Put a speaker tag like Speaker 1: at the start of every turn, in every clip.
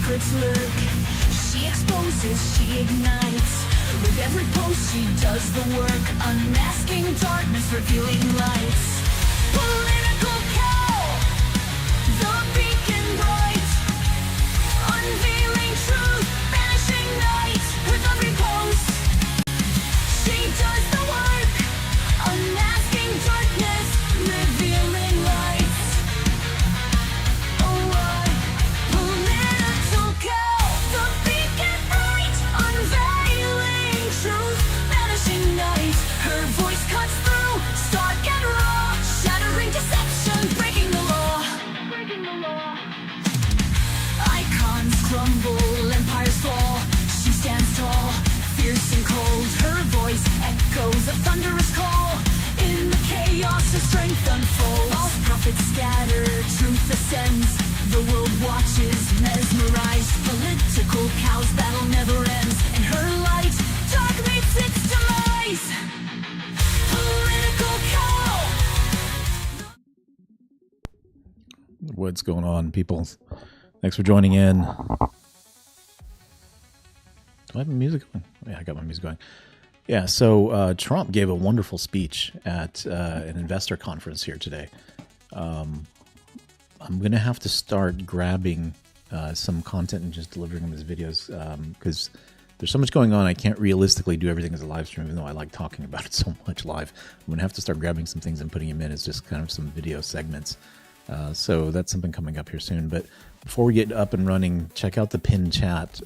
Speaker 1: secrets lurk. She exposes, she ignites. With every post she does the work, unmasking darkness, revealing lights. Political cow, the beacon bright, unveiling truth, banishing night. With every post she does the work, unmasking darkness, revealing lights. Oh, what political cow, the beacon bright, unveiling truth, banishing night. Her voice cuts through, stark and raw, shattering deception, breaking the law. Breaking the law. Icons crumble, empires fall. She stands tall, fierce and cold. Her voice echoes a thunderous call. In the chaos, her strength unfolds. False prophets scatter, truth ascends. The world watches, mesmerized. Political cow's battle never ends. In her light, dark meets its demise. Political cow.
Speaker 2: What's going on, people? Thanks for joining in. Do I have music going? Yeah, I got my music going. Yeah, so Trump gave a wonderful speech at an investor conference here today. I'm going to have to start grabbing some content and just delivering them as videos because there's so much going on. I can't realistically do everything as a live stream, even though I like talking about it so much live. I'm going to have to start grabbing some things and putting them in as just kind of some video segments. So that's something coming up here soon. But before we get up and running, check out the pinned chat.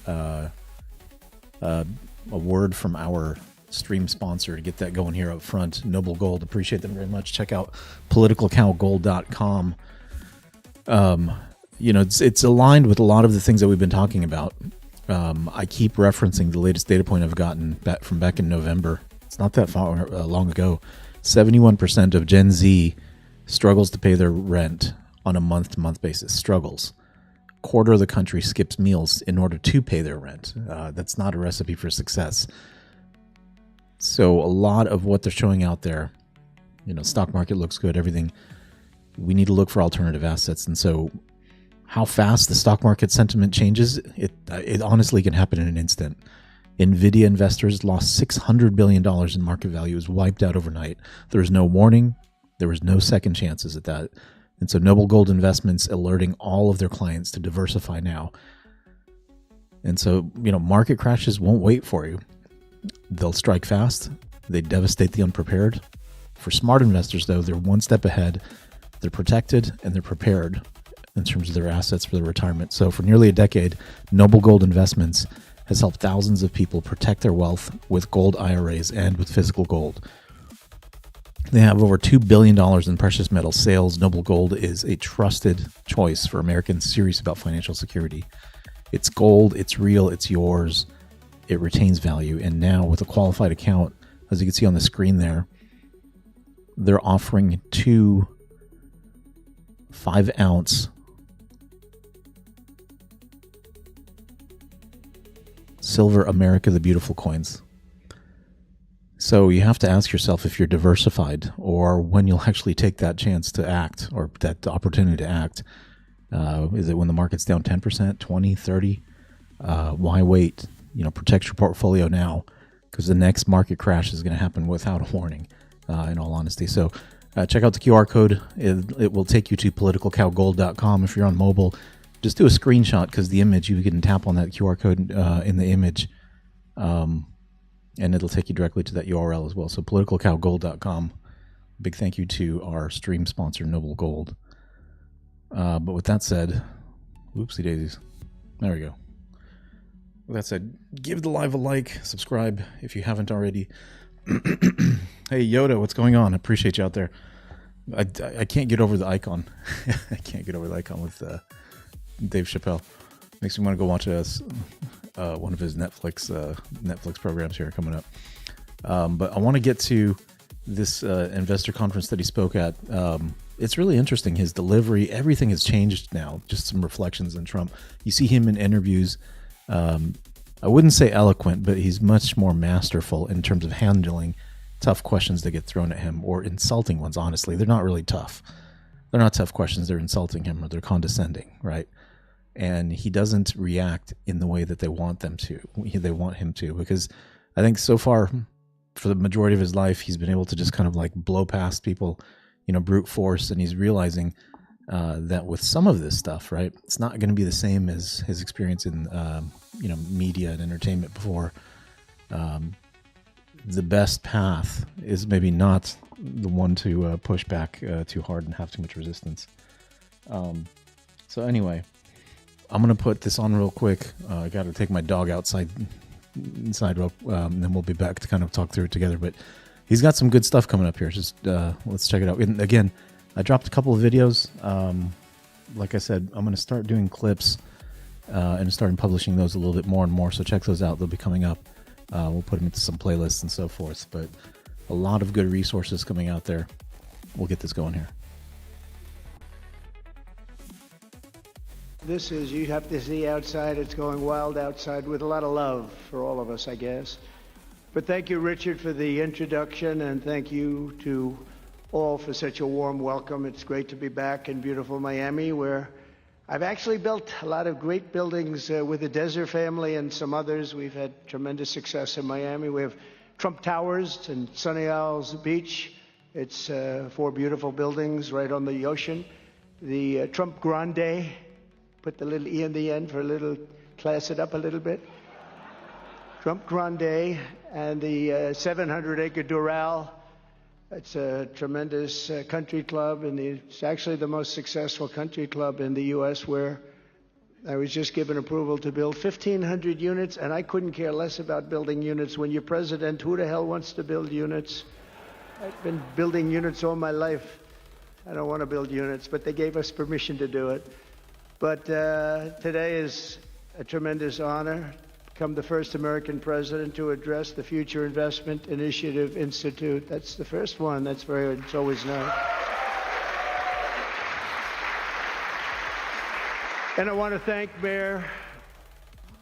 Speaker 2: a word from our stream sponsor to get that going here up front. Noble Gold, appreciate them very much. Check out politicalcowgold.com. It's aligned with a lot of the things that we've been talking about. I keep referencing the latest data point I've gotten from back in November. It's not that far long ago. 71% of Gen Z struggles to pay their rent on a month-to-month basis. Struggles. Quarter of the country skips meals in order to pay their rent. That's not a recipe for success. So a lot of what they're showing out there, stock market looks good, everything. We need to look for alternative assets. And so how fast the stock market sentiment changes, it honestly can happen in an instant. NVIDIA investors lost $600 billion in market value. It was wiped out overnight. There was no warning. There was no second chances at that. And so Noble Gold Investments alerting all of their clients to diversify now. And so, market crashes won't wait for you. They'll strike fast. They devastate the unprepared. For smart investors, though, they're one step ahead. They're protected and they're prepared in terms of their assets for their retirement. So for nearly a decade, Noble Gold Investments has helped thousands of people protect their wealth with gold IRAs and with physical gold. They have over $2 billion in precious metal sales. Noble Gold is a trusted choice for Americans serious about financial security. It's gold, it's real, it's yours. It retains value. And now with a qualified account, as you can see on the screen there, they're offering 2 5-ounce Silver America the Beautiful coins. So you have to ask yourself if you're diversified or when you'll actually take that chance to act or that opportunity to act. Is it when the market's down 10%, 20, 30? Why wait? Protect your portfolio now because the next market crash is going to happen without a warning, in all honesty. So check out the QR code. It will take you to politicalcowgold.com. If you're on mobile, just do a screenshot because the image, you can tap on that QR code in the image, and it'll take you directly to that URL as well. So politicalcowgold.com. Big thank you to our stream sponsor, Noble Gold. But with that said, whoopsie daisies. There we go. With that said, give the live a like, subscribe if you haven't already. Hey Yoda, what's going on? I appreciate you out there. I can't get over the icon. I can't get over the icon with Dave Chappelle. Makes me want to go watch one of his Netflix programs here coming up. But I want to get to this investor conference that he spoke at. It's really interesting. His delivery, everything has changed now. Just some reflections on Trump. You see him in interviews. I wouldn't say eloquent, but he's much more masterful in terms of handling tough questions that get thrown at him or insulting ones. Honestly, they're not really tough. They're not tough questions. They're insulting him or they're condescending, right? And he doesn't react in the way that they want them to. They want him to, because I think so far, for the majority of his life, he's been able to just kind of like blow past people, brute force, and he's realizing that with some of this stuff, right, it's not going to be the same as his experience in media and entertainment before. The best path is maybe not the one to push back too hard and have too much resistance. So anyway, I'm going to put this on real quick. I got to take my dog inside and then we'll be back to kind of talk through it together. But he's got some good stuff coming up here. Just let's check it out. And again, I dropped a couple of videos. Like I said, I'm going to start doing clips and starting publishing those a little bit more and more. So check those out. They'll be coming up. We'll put them into some playlists and so forth. But a lot of good resources coming out there. We'll get this going here.
Speaker 3: This is, you have to see outside, it's going wild outside with a lot of love for all of us, I guess. But thank you, Richard, for the introduction, and thank you to all for such a warm welcome. It's great to be back in beautiful Miami, where I've actually built a lot of great buildings with the Desert family and some others. We've had tremendous success in Miami. We have Trump Towers and Sunny Isles Beach. It's 4 beautiful buildings right on the ocean. The Trump Grande, put the little E in the end for a little, class it up a little bit. Trump Grande and the 700-acre Doral. It's a tremendous country club, and it's actually the most successful country club in the U.S. where I was just given approval to build 1,500 units, and I couldn't care less about building units. When you're president, who the hell wants to build units? I've been building units all my life. I don't want to build units, but they gave us permission to do it. But today is a tremendous honor. Become the first American president to address the Future Investment Initiative Institute. That's the first one. It's always nice. And I want to thank Mayor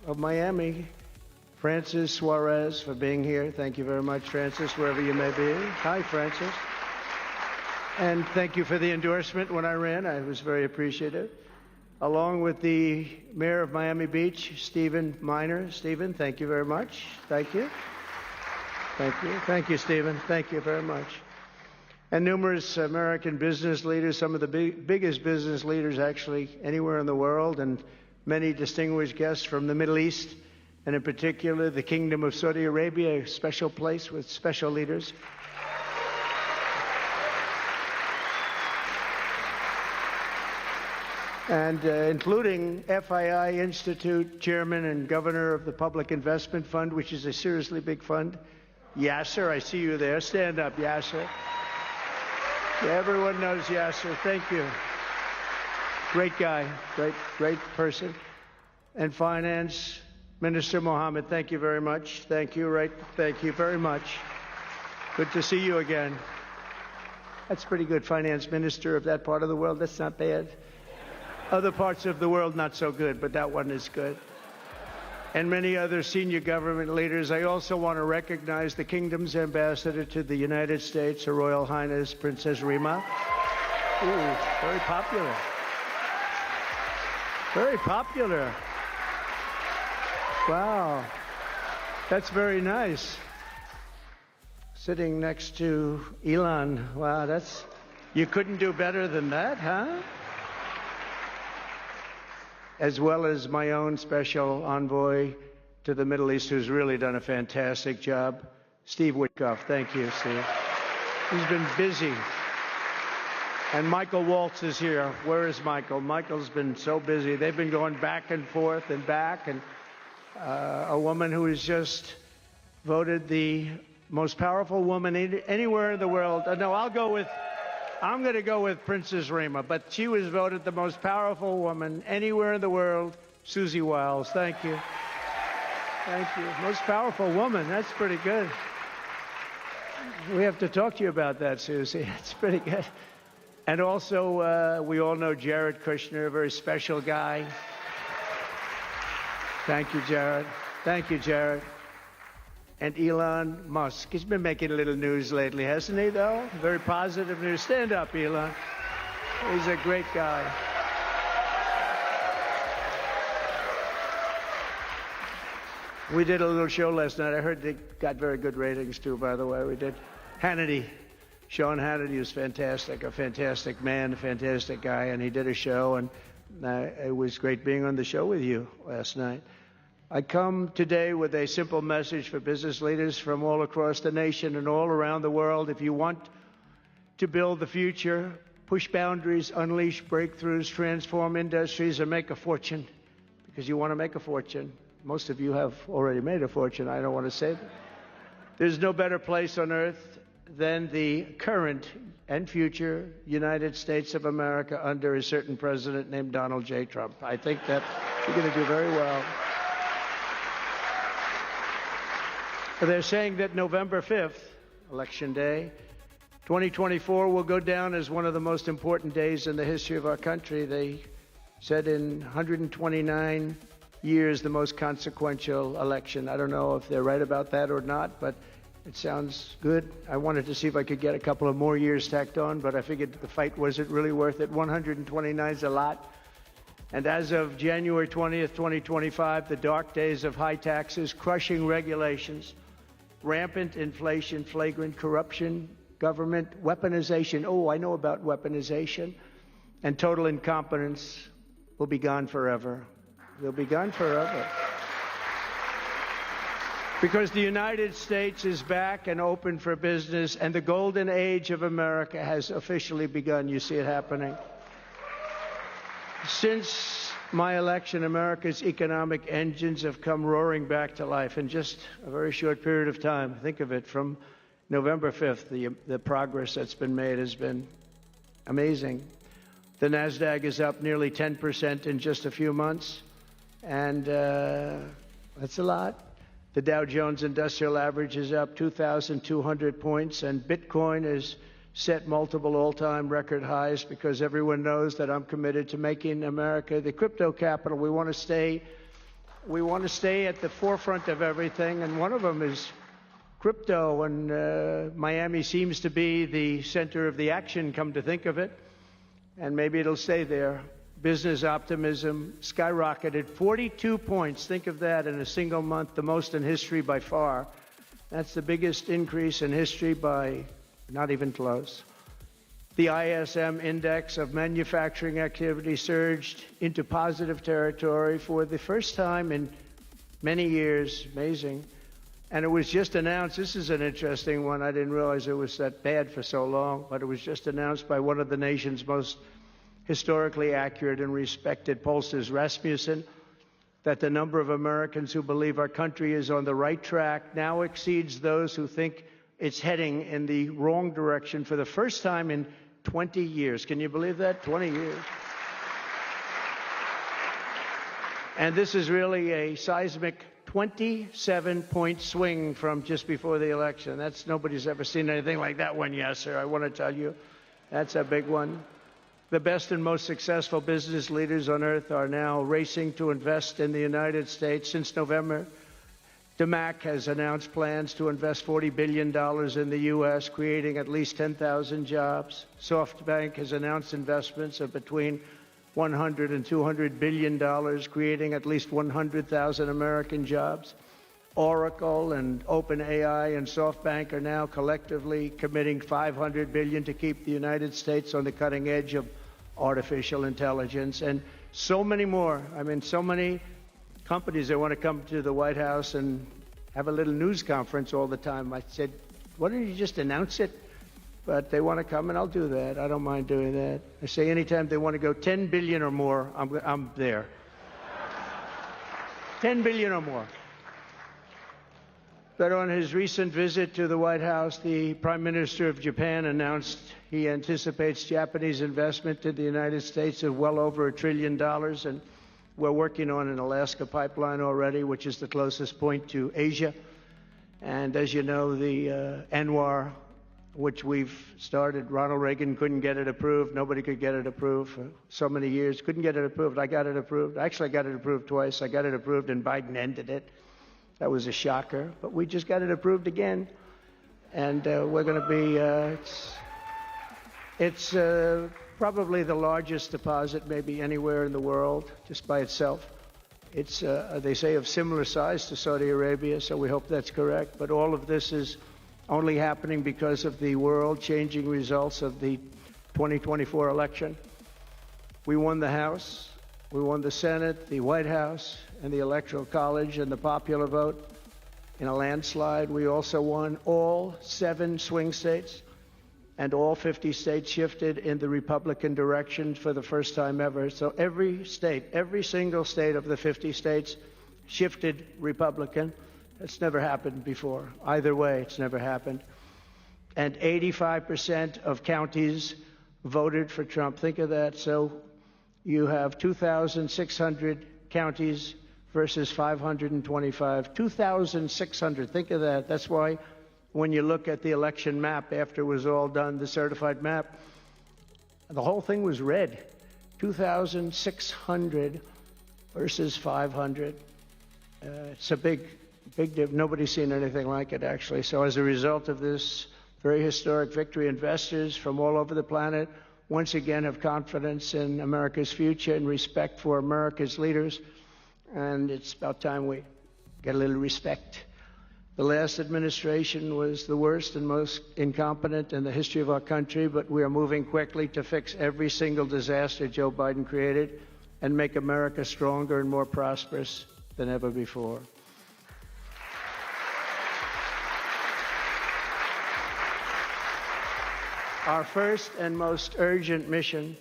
Speaker 3: of Miami, Francis Suarez, for being here. Thank you very much, Francis, wherever you may be. Hi, Francis. And thank you for the endorsement when I ran. I was very appreciative. Along with the Mayor of Miami Beach, Stephen Miner. Stephen, thank you very much. Thank you. Thank you. Thank you, Stephen. Thank you very much. And numerous American business leaders, some of the biggest business leaders actually anywhere in the world, and many distinguished guests from the Middle East, and in particular the Kingdom of Saudi Arabia, a special place with special leaders. And including FII Institute Chairman and Governor of the Public Investment Fund, which is a seriously big fund. Yasser, I see you there. Stand up, Yasser. Yeah, everyone knows Yasser. Thank you. Great guy, great person. And Finance Minister Mohammed, thank you very much. Thank you, thank you very much. Good to see you again. That's pretty good, Finance Minister of that part of the world. That's not bad. Other parts of the world, not so good, but that one is good. And many other senior government leaders. I also want to recognize the Kingdom's ambassador to the United States, Her Royal Highness Princess Rima. Ooh, very popular. Very popular. Wow, that's very nice. Sitting next to Elon. Wow, you couldn't do better than that, huh? As well as my own special envoy to the Middle East, who's really done a fantastic job, Steve Witkoff. Thank you, Steve. He's been busy. And Michael Waltz is here. Where is Michael? Michael's been so busy. They've been going back and forth and back. And a woman who is just voted the most powerful woman anywhere in the world. No, I'm going to go with Princess Rima, but she was voted the most powerful woman anywhere in the world, Susie Wiles. Thank you. Thank you. Most powerful woman. That's pretty good. We have to talk to you about that, Susie. It's pretty good. And also, we all know Jared Kushner, a very special guy. Thank you, Jared. Thank you, Jared. And Elon Musk. He's been making a little news lately, hasn't he, though? Very positive news. Stand up, Elon. He's a great guy. We did a little show last night. I heard they got very good ratings, too, by the way. We did. Hannity. Sean Hannity was fantastic, a fantastic man, a fantastic guy, and he did a show, and it was great being on the show with you last night. I come today with a simple message for business leaders from all across the nation and all around the world. If you want to build the future, push boundaries, unleash breakthroughs, transform industries, and make a fortune, because you want to make a fortune. Most of you have already made a fortune. I don't want to say that. There's no better place on earth than the current and future United States of America under a certain president named Donald J. Trump. I think that you're going to do very well. They're saying that November 5th, Election Day, 2024 will go down as one of the most important days in the history of our country. They said in 129 years, the most consequential election. I don't know if they're right about that or not, but it sounds good. I wanted to see if I could get a couple of more years tacked on, but I figured the fight wasn't really worth it. 129 is a lot. And as of January 20th, 2025, the dark days of high taxes, crushing regulations, rampant inflation, flagrant corruption, government weaponization. Oh, I know about weaponization. And total incompetence will be gone forever. They'll be gone forever. Because the United States is back and open for business, and the golden age of America has officially begun. You see it happening. Since my election, America's economic engines have come roaring back to life in just a very short period of time. Think of it, from November 5th, the progress that's been made has been amazing. The NASDAQ is up nearly 10% in just a few months, and that's a lot. The Dow Jones Industrial Average is up 2,200 points, and Bitcoin has set multiple all-time record highs because everyone knows that I'm committed to making America the crypto capital. We want to stay at the forefront of everything, and one of them is crypto, and Miami seems to be the center of the action, come to think of it, and maybe it'll stay there. Business optimism skyrocketed 42 points. Think of that in a single month, the most in history by far. That's the biggest increase in history by not even close. The ISM index of manufacturing activity surged into positive territory for the first time in many years. Amazing. And it was just announced, this is an interesting one, I didn't realize it was that bad for so long, but it was just announced by one of the nation's most historically accurate and respected pollsters, Rasmussen, that the number of Americans who believe our country is on the right track now exceeds those who think it's heading in the wrong direction for the first time in 20 years. Can you believe that? 20 years. And this is really a seismic 27-point swing from just before the election. Nobody's ever seen anything like that one yet, sir. I want to tell you, that's a big one. The best and most successful business leaders on earth are now racing to invest in the United States. Since November, DeMac has announced plans to invest $40 billion in the U.S., creating at least 10,000 jobs. SoftBank has announced investments of between $100 and $200 billion, creating at least 100,000 American jobs. Oracle and OpenAI and SoftBank are now collectively committing $500 billion to keep the United States on the cutting edge of artificial intelligence, and so many more. I mean, so many companies that want to come to the White House and have a little news conference all the time. I said, why don't you just announce it? But they want to come, and I'll do that. I don't mind doing that. I say anytime they want to go 10 billion or more, I'm there. 10 billion or more. But on his recent visit to the White House, the Prime Minister of Japan announced he anticipates Japanese investment in the United States of well over $1 trillion, and we're working on an Alaska pipeline already, which is the closest point to Asia. And as you know, the ANWR, which we've started, Ronald Reagan couldn't get it approved. Nobody could get it approved for so many years. Couldn't get it approved. I got it approved. Actually, I got it approved twice. I got it approved, and Biden ended it. That was a shocker, but we just got it approved again, and we're going to be. It's probably the largest deposit maybe anywhere in the world, just by itself. It's they say of similar size to Saudi Arabia, so we hope that's correct. But all of this is only happening because of the world-changing results of the 2024 election. We won the House. We won the Senate, the White House, and the Electoral College, and the popular vote in a landslide. We also won all 7 swing states, and all 50 states shifted in the Republican direction for the first time ever. So every state, every single state of the 50 states shifted Republican. That's never happened before. Either way, it's never happened. And 85% of counties voted for Trump. Think of that. So you have 2,600 counties versus 525. 2,600. Think of that. That's why when you look at the election map after it was all done, the certified map, the whole thing was red. 2,600 versus 500. It's a big difference. Nobody's seen anything like it, actually. So as a result of this very historic victory, investors from all over the planet once again have confidence in America's future and respect for America's leaders. And it's about time we get a little respect. The last administration was the worst and most incompetent in the history of our country, but we are moving quickly to fix every single disaster Joe Biden created and make America stronger and more prosperous than ever before. Our first and most urgent mission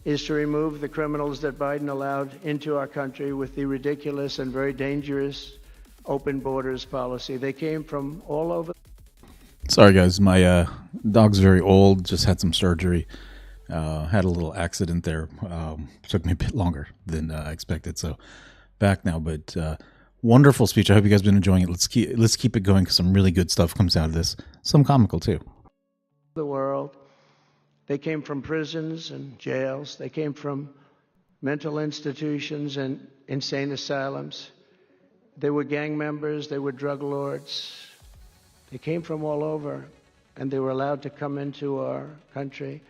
Speaker 3: is to remove the criminals that Biden allowed into our country with the ridiculous and very dangerous open borders policy. They came from all over.
Speaker 2: Sorry, guys. My dog's very old. Just had some surgery. Had a little accident there. Took me a bit longer than I expected. So back now. But wonderful speech. I hope you guys have been enjoying it. Let's keep it going because some really good stuff comes out of this. Some comical too.
Speaker 3: The world. They came from prisons and jails. They came from mental institutions and insane asylums. They were gang members. They were drug lords. They came from all over, and they were allowed to come into our country.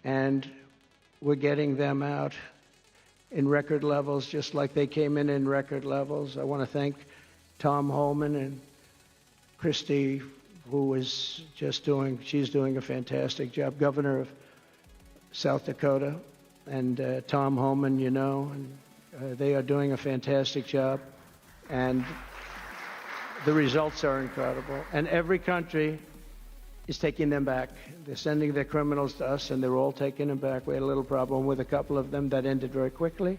Speaker 3: And we're getting them out in record levels, just like they came in record levels. I want to thank Tom Homan and Christie, who is she's doing a fantastic job, governor of South Dakota, and Tom Homan, and they are doing a fantastic job, and the results are incredible. And every country is taking them back. They're sending their criminals to us, and they're all taking them back. We had a little problem with a couple of them that ended very quickly.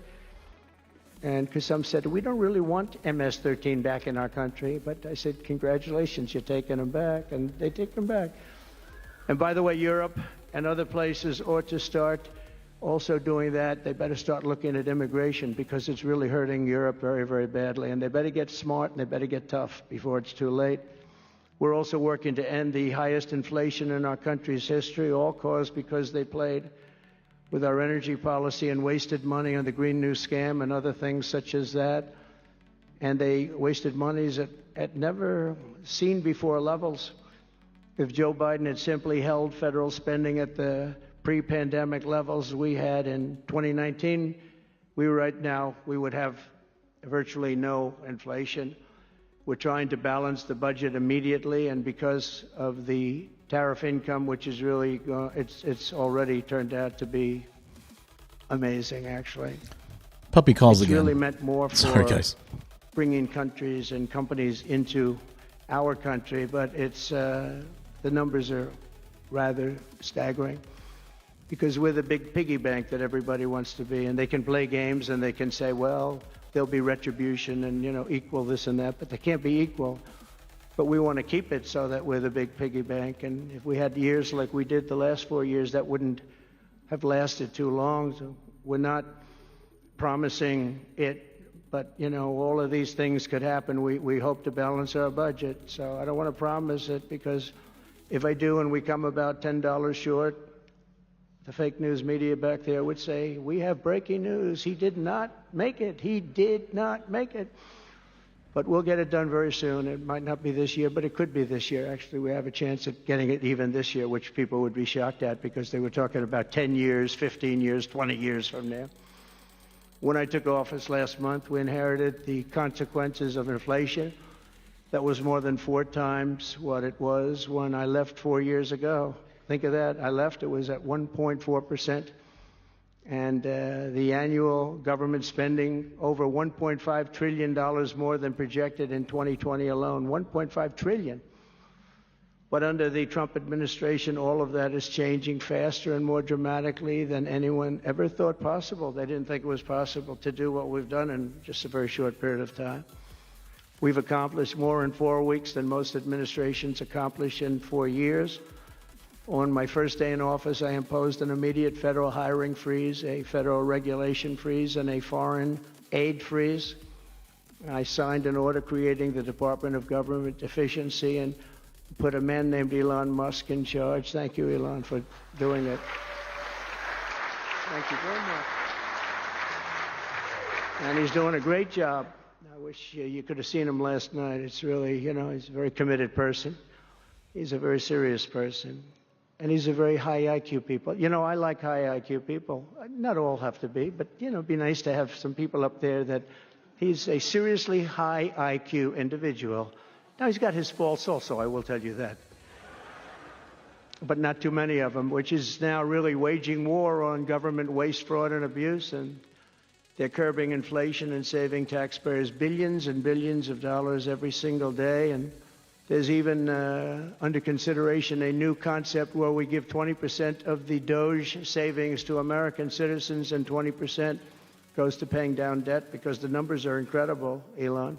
Speaker 3: And because some said, we don't really want MS-13 back in our country. But I said, congratulations, you're taking them back. And they take them back. And by the way, Europe and other places ought to start also doing that. They better start looking at immigration because it's really hurting Europe very, very badly. And they better get smart and they better get tough before it's too late. We're also working to end the highest inflation in our country's history, all caused because they played with our energy policy and wasted money on the Green New Scam and other things such as that. And they wasted monies at never seen before levels. If Joe Biden had simply held federal spending at the pre-pandemic levels we had in 2019, we would have virtually no inflation. We're trying to balance the budget immediately, and because of the tariff income, which is really, it's already turned out to be amazing, actually.
Speaker 2: Puppy calls
Speaker 3: it's
Speaker 2: again.
Speaker 3: Really meant more for bringing countries and companies into our country, but it's the numbers are rather staggering because we're the big piggy bank that everybody wants to be, and they can play games and they can say, well, there'll be retribution and, equal this and that, but they can't be equal. But we want to keep it so that we're the big piggy bank. And if we had years like we did the last 4 years, that wouldn't have lasted too long. So we're not promising it, but, all of these things could happen. We hope to balance our budget. So I don't want to promise it because if I do and we come about $10 short, the fake news media back there would say, we have breaking news. He did not make it. He did not make it. But we'll get it done very soon. It might not be this year, but it could be this year. Actually, we have a chance at getting it even this year, which people would be shocked at because they were talking about 10 years, 15 years, 20 years from now. When I took office last month, we inherited the consequences of inflation that was more than 4 times what it was when I left 4 years ago. Think of that. I left, it was at 1.4%. And the annual government spending over $1.5 trillion more than projected in 2020 alone. $1.5 trillion. But under the Trump administration, all of that is changing faster and more dramatically than anyone ever thought possible. They didn't think it was possible to do what we've done in just a very short period of time. We've accomplished more in 4 weeks than most administrations accomplish in 4 years. On my first day in office, I imposed an immediate federal hiring freeze, a federal regulation freeze, and a foreign aid freeze. I signed an order creating the Department of Government Efficiency and put a man named Elon Musk in charge. Thank you, Elon, for doing it. Thank you very much. And he's doing a great job. I wish you could have seen him last night. It's really, he's a very committed person. He's a very serious person. And he's a very high IQ people. I like high IQ people. Not all have to be, but, it'd be nice to have some people up there that he's a seriously high IQ individual. Now, he's got his faults also, I will tell you that. But not too many of them, which is now really waging war on government waste, fraud, and abuse. And they're curbing inflation and saving taxpayers billions and billions of dollars every single day. And There's even under consideration a new concept where we give 20% of the Doge savings to American citizens and 20% goes to paying down debt, because the numbers are incredible, Elon.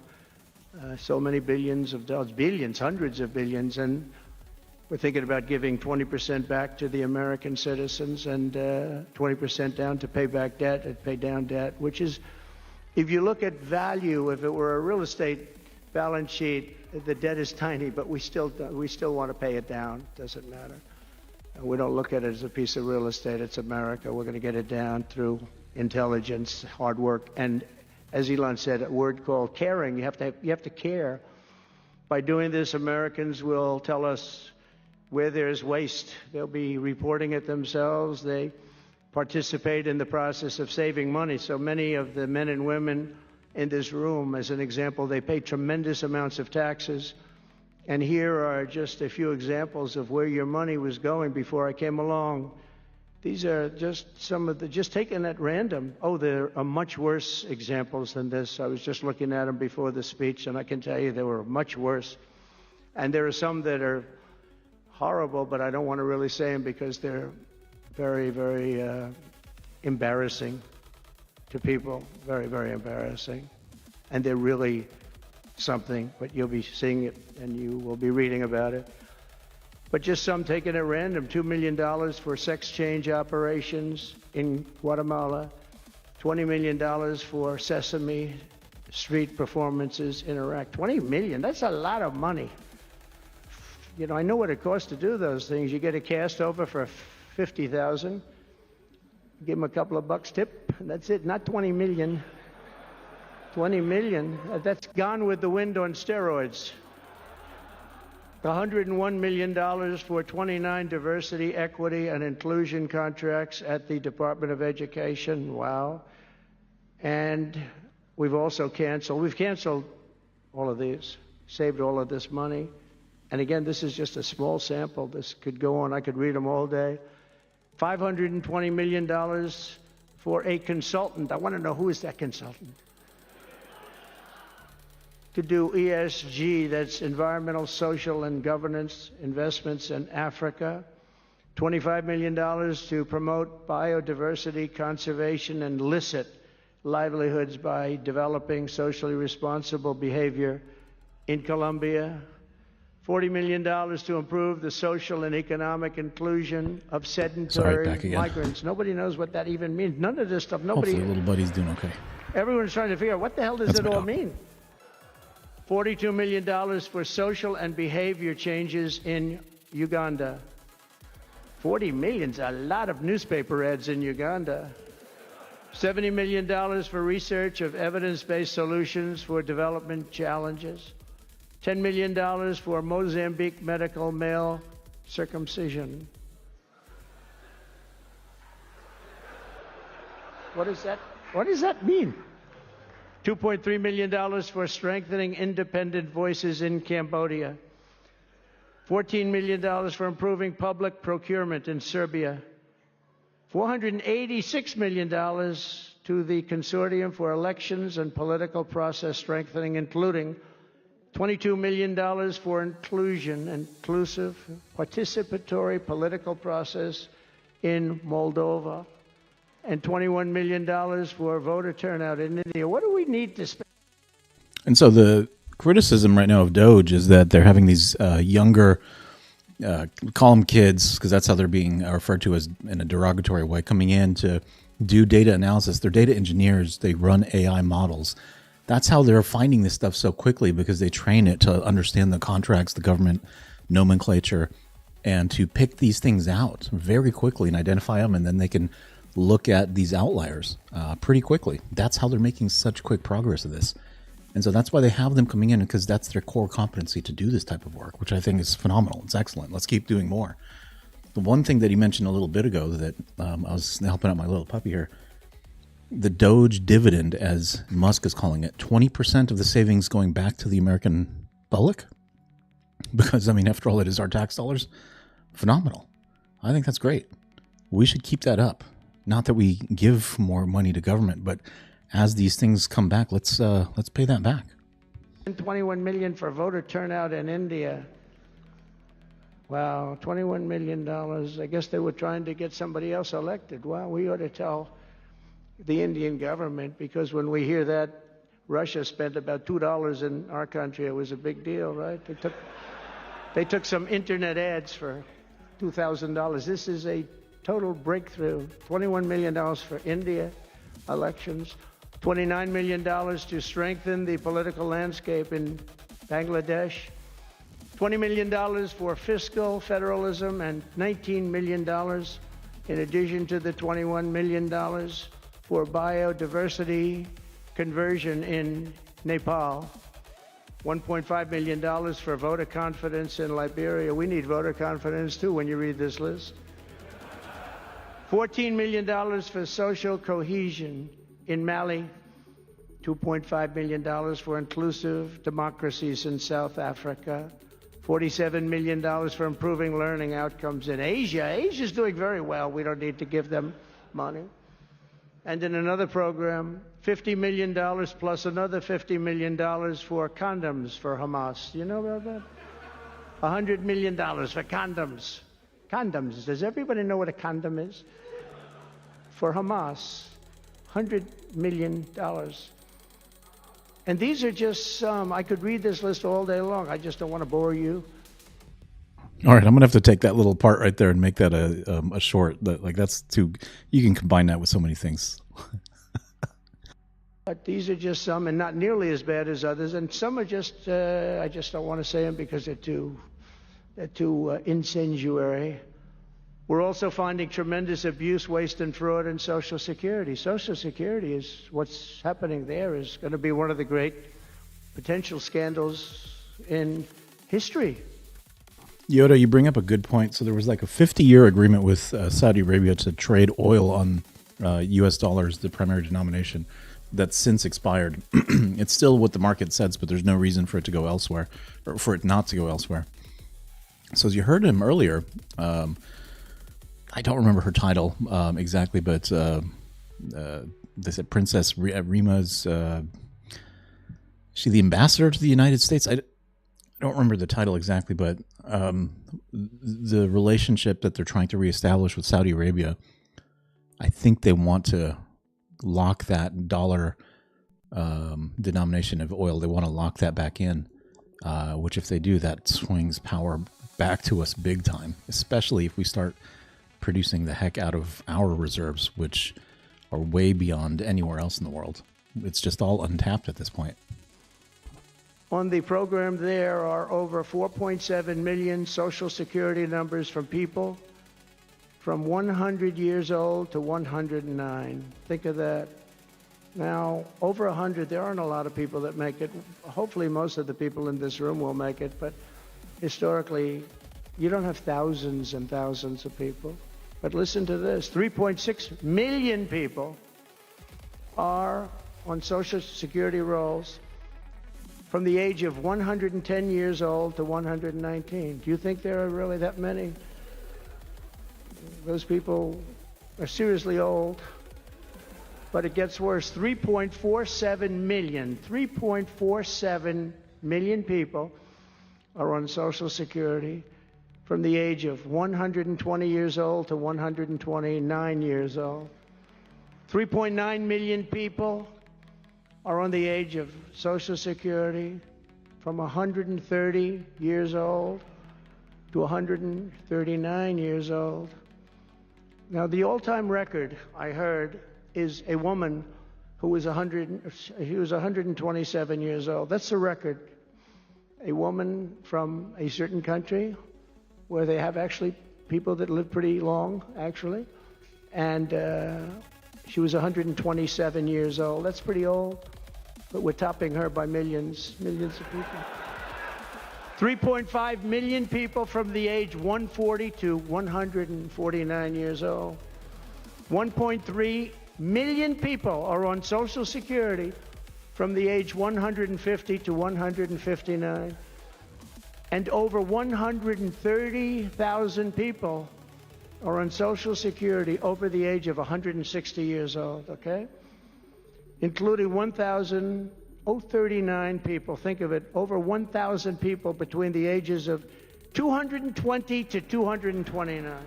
Speaker 3: So many billions of dollars, billions, hundreds of billions, and we're thinking about giving 20% back to the American citizens and 20% down to pay back debt and pay down debt, which is, if you look at value, if it were a real estate balance sheet, the debt is tiny, but we still want to pay it down. Doesn't matter. We don't look at it as a piece of real estate. It's America. We're going to get it down through intelligence, hard work, and as Elon said, a word called caring. You have to care. By doing this, Americans will tell us where there's waste. They'll be reporting it themselves. They participate in the process of saving money. So many of the men and women in this room, as an example, they pay tremendous amounts of taxes. And here are just a few examples of where your money was going before I came along. These are just some of the, just taken at random. Oh, there are much worse examples than this. I was just looking at them before the speech, and I can tell you they were much worse. And there are some that are horrible, but I don't want to really say them because they're very, very embarrassing to people. Very, very embarrassing. And they're really something, but you'll be seeing it and you will be reading about it. But just some taken at random. $2 million for sex change operations in Guatemala. $20 million for Sesame Street performances in Iraq. $20 million, that's a lot of money. You know, I know what it costs to do those things. You get a cast over for $50,000. Give them a couple of bucks tip. That's it, not 20 million. 20 million, that's Gone with the Wind on steroids. $101 million for 29 diversity, equity, and inclusion contracts at the Department of Education. Wow. And we've canceled all of these, saved all of this money. And again, this is just a small sample. This could go on. I could read them all day. $520 million for a consultant. I want to know, who is that consultant? To do ESG, that's environmental, social, and governance investments in Africa. $25 million to promote biodiversity, conservation, and illicit livelihoods by developing socially responsible behavior in Colombia. $40 million to improve the social and economic inclusion of sedentary migrants. Nobody knows what that even means. None of this stuff. Nobody.
Speaker 2: Hopefully, little buddy's doing okay.
Speaker 3: Everyone's trying to figure out what the hell does it all mean. $42 million for social and behavior changes in Uganda. 40 million's a lot of newspaper ads in Uganda. $70 million for research of evidence-based solutions for development challenges. $10 million for Mozambique medical male circumcision. What does that mean? $2.3 million for strengthening independent voices in Cambodia. $14 million for improving public procurement in Serbia. $486 million to the Consortium for Elections and Political Process Strengthening, including $22 million for inclusive, participatory political process in Moldova, and $21 million for voter turnout in India. What do we need to spend?
Speaker 2: And so the criticism right now of Doge is that they're having these younger, call them kids, because that's how they're being referred to as in a derogatory way, coming in to do data analysis. They're data engineers. They run AI models. That's how they're finding this stuff so quickly, because they train it to understand the contracts, the government nomenclature, and to pick these things out very quickly and identify them, and then they can look at these outliers pretty quickly. That's how they're making such quick progress of this. And so that's why they have them coming in, because that's their core competency to do this type of work, which I think is phenomenal. It's excellent. Let's keep doing more. The one thing that he mentioned a little bit ago that I was helping out my little puppy here, the Doge dividend, as Musk is calling it, 20% of the savings going back to the American public? Because, I mean, after all, it is our tax dollars. Phenomenal. I think that's great. We should keep that up. Not that we give more money to government, but as these things come back, let's pay that back.
Speaker 3: 21 million for voter turnout in India. Wow, $21 million. I guess they were trying to get somebody else elected. Well, we ought to tell the Indian government, because when we hear that Russia spent about $2 in our country, it was a big deal, right? They took some internet ads for $2,000. This is a total breakthrough. $21 million for India elections. $29 million to strengthen the political landscape in Bangladesh. $20 million for fiscal federalism, and $19 million in addition to the $21 million for biodiversity conversion in Nepal. $1.5 million for voter confidence in Liberia. We need voter confidence too when you read this list. $14 million for social cohesion in Mali. $2.5 million for inclusive democracies in South Africa. $47 million for improving learning outcomes in Asia. Asia's doing very well. We don't need to give them money. And in another program, $50 million plus another $50 million for condoms for Hamas. Do you know about that? $100 million for condoms. Condoms. Does everybody know what a condom is? For Hamas, $100 million. And these are just some. I could read this list all day long. I just don't want to bore you.
Speaker 2: All right, I'm gonna have to take that little part right there and make that a short. Like that's too. You can combine that with so many things.
Speaker 3: But these are just some, and not nearly as bad as others. And some are just. I just don't want to say them because they're too incendiary. We're also finding tremendous abuse, waste, and fraud in Social Security. Social Security is what's happening there is going to be one of the great potential scandals in history.
Speaker 2: Yoda, you bring up a good point. So there was like a 50-year agreement with Saudi Arabia to trade oil on U.S. dollars, the primary denomination, that's since expired. It's still what the market says, but there's no reason for it to go elsewhere, or for it not to go elsewhere. So as you heard him earlier, I don't remember her title exactly, but they said Princess Rima's, she the ambassador to the United States? I don't remember the title exactly, but the relationship that they're trying to reestablish with Saudi Arabia, I think they want to lock that dollar denomination of oil. They want to lock that back in, which if they do, that swings power back to us big time, especially if we start producing the heck out of our reserves, which are way beyond anywhere else in the world. It's just all untapped at this point.
Speaker 3: On the program, there are over 4.7 million Social Security numbers from people from 100 years old to 109. Think of that. Now, over 100, there aren't a lot of people that make it. Hopefully, most of the people in this room will make it, but historically, you don't have thousands and thousands of people. But listen to this, 3.6 million people are on Social Security rolls from the age of 110 years old to 119. Do you think there are really that many? Those people are seriously old. But it gets worse. 3.47 million people are on Social Security from the age of 120 years old to 129 years old. 3.9 million people are on the age of Social Security from 130 years old to 139 years old. Now, the all-time record, I heard, is a woman who was 127 years old. That's the record. A woman from a certain country where they have actually people that live pretty long, actually. And she was 127 years old. That's pretty old, but we're topping her by millions of people. 3.5 million people from the age 140 to 149 years old. 1.3 million people are on Social Security from the age 150 to 159. And over 130,000 people are on Social Security over the age of 160 years old, okay? Including 039 people, think of it, over 1,000 people between the ages of 220 to 229.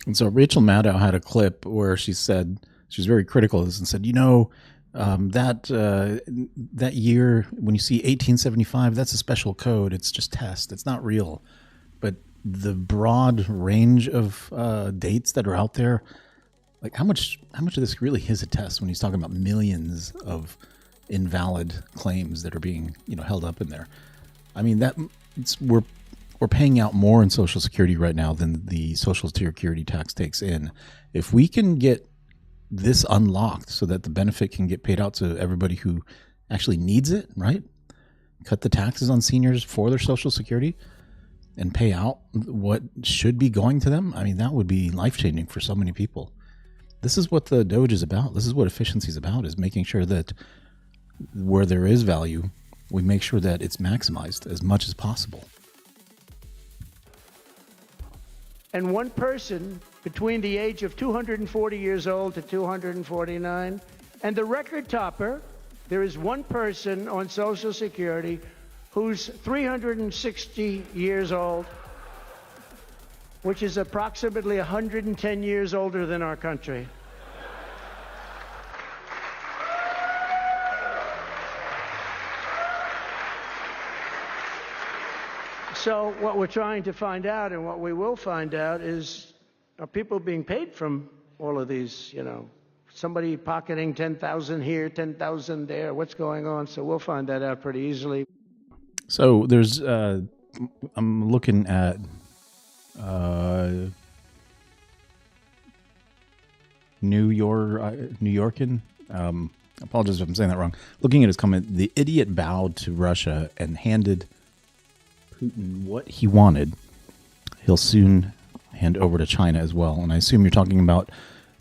Speaker 2: And so Rachel Maddow had a clip where she said, she was very critical of this and said, you know, that year when you see 1875, that's a special code. It's just test. It's not real. But the broad range of dates that are out there, like how much of this really is a test when he's talking about millions of invalid claims that are being, you know, held up in there. I mean, we're paying out more in Social Security right now than the Social Security tax takes in. If we can get this unlocked so that the benefit can get paid out to everybody who actually needs it, right? Cut the taxes on seniors for their Social Security and pay out what should be going to them. I mean, that would be life-changing for so many people. This is what the Doge is about. This is what efficiency is about, is making sure that where there is value, we make sure that it's maximized as much as possible.
Speaker 3: And one person between the age of 240 years old to 249, and the record topper, there is one person on Social Security who's 360 years old, which is approximately 110 years older than our country. So what we're trying to find out, and what we will find out, is are people being paid from all of these, you know, somebody pocketing 10,000 here, 10,000 there, what's going on? So we'll find that out pretty easily.
Speaker 2: So there's, I'm looking at New Yorkin. Apologize if I'm saying that wrong. Looking at his comment, the idiot bowed to Russia and handed Putin what he wanted. He'll soon hand over to China as well. And I assume you're talking about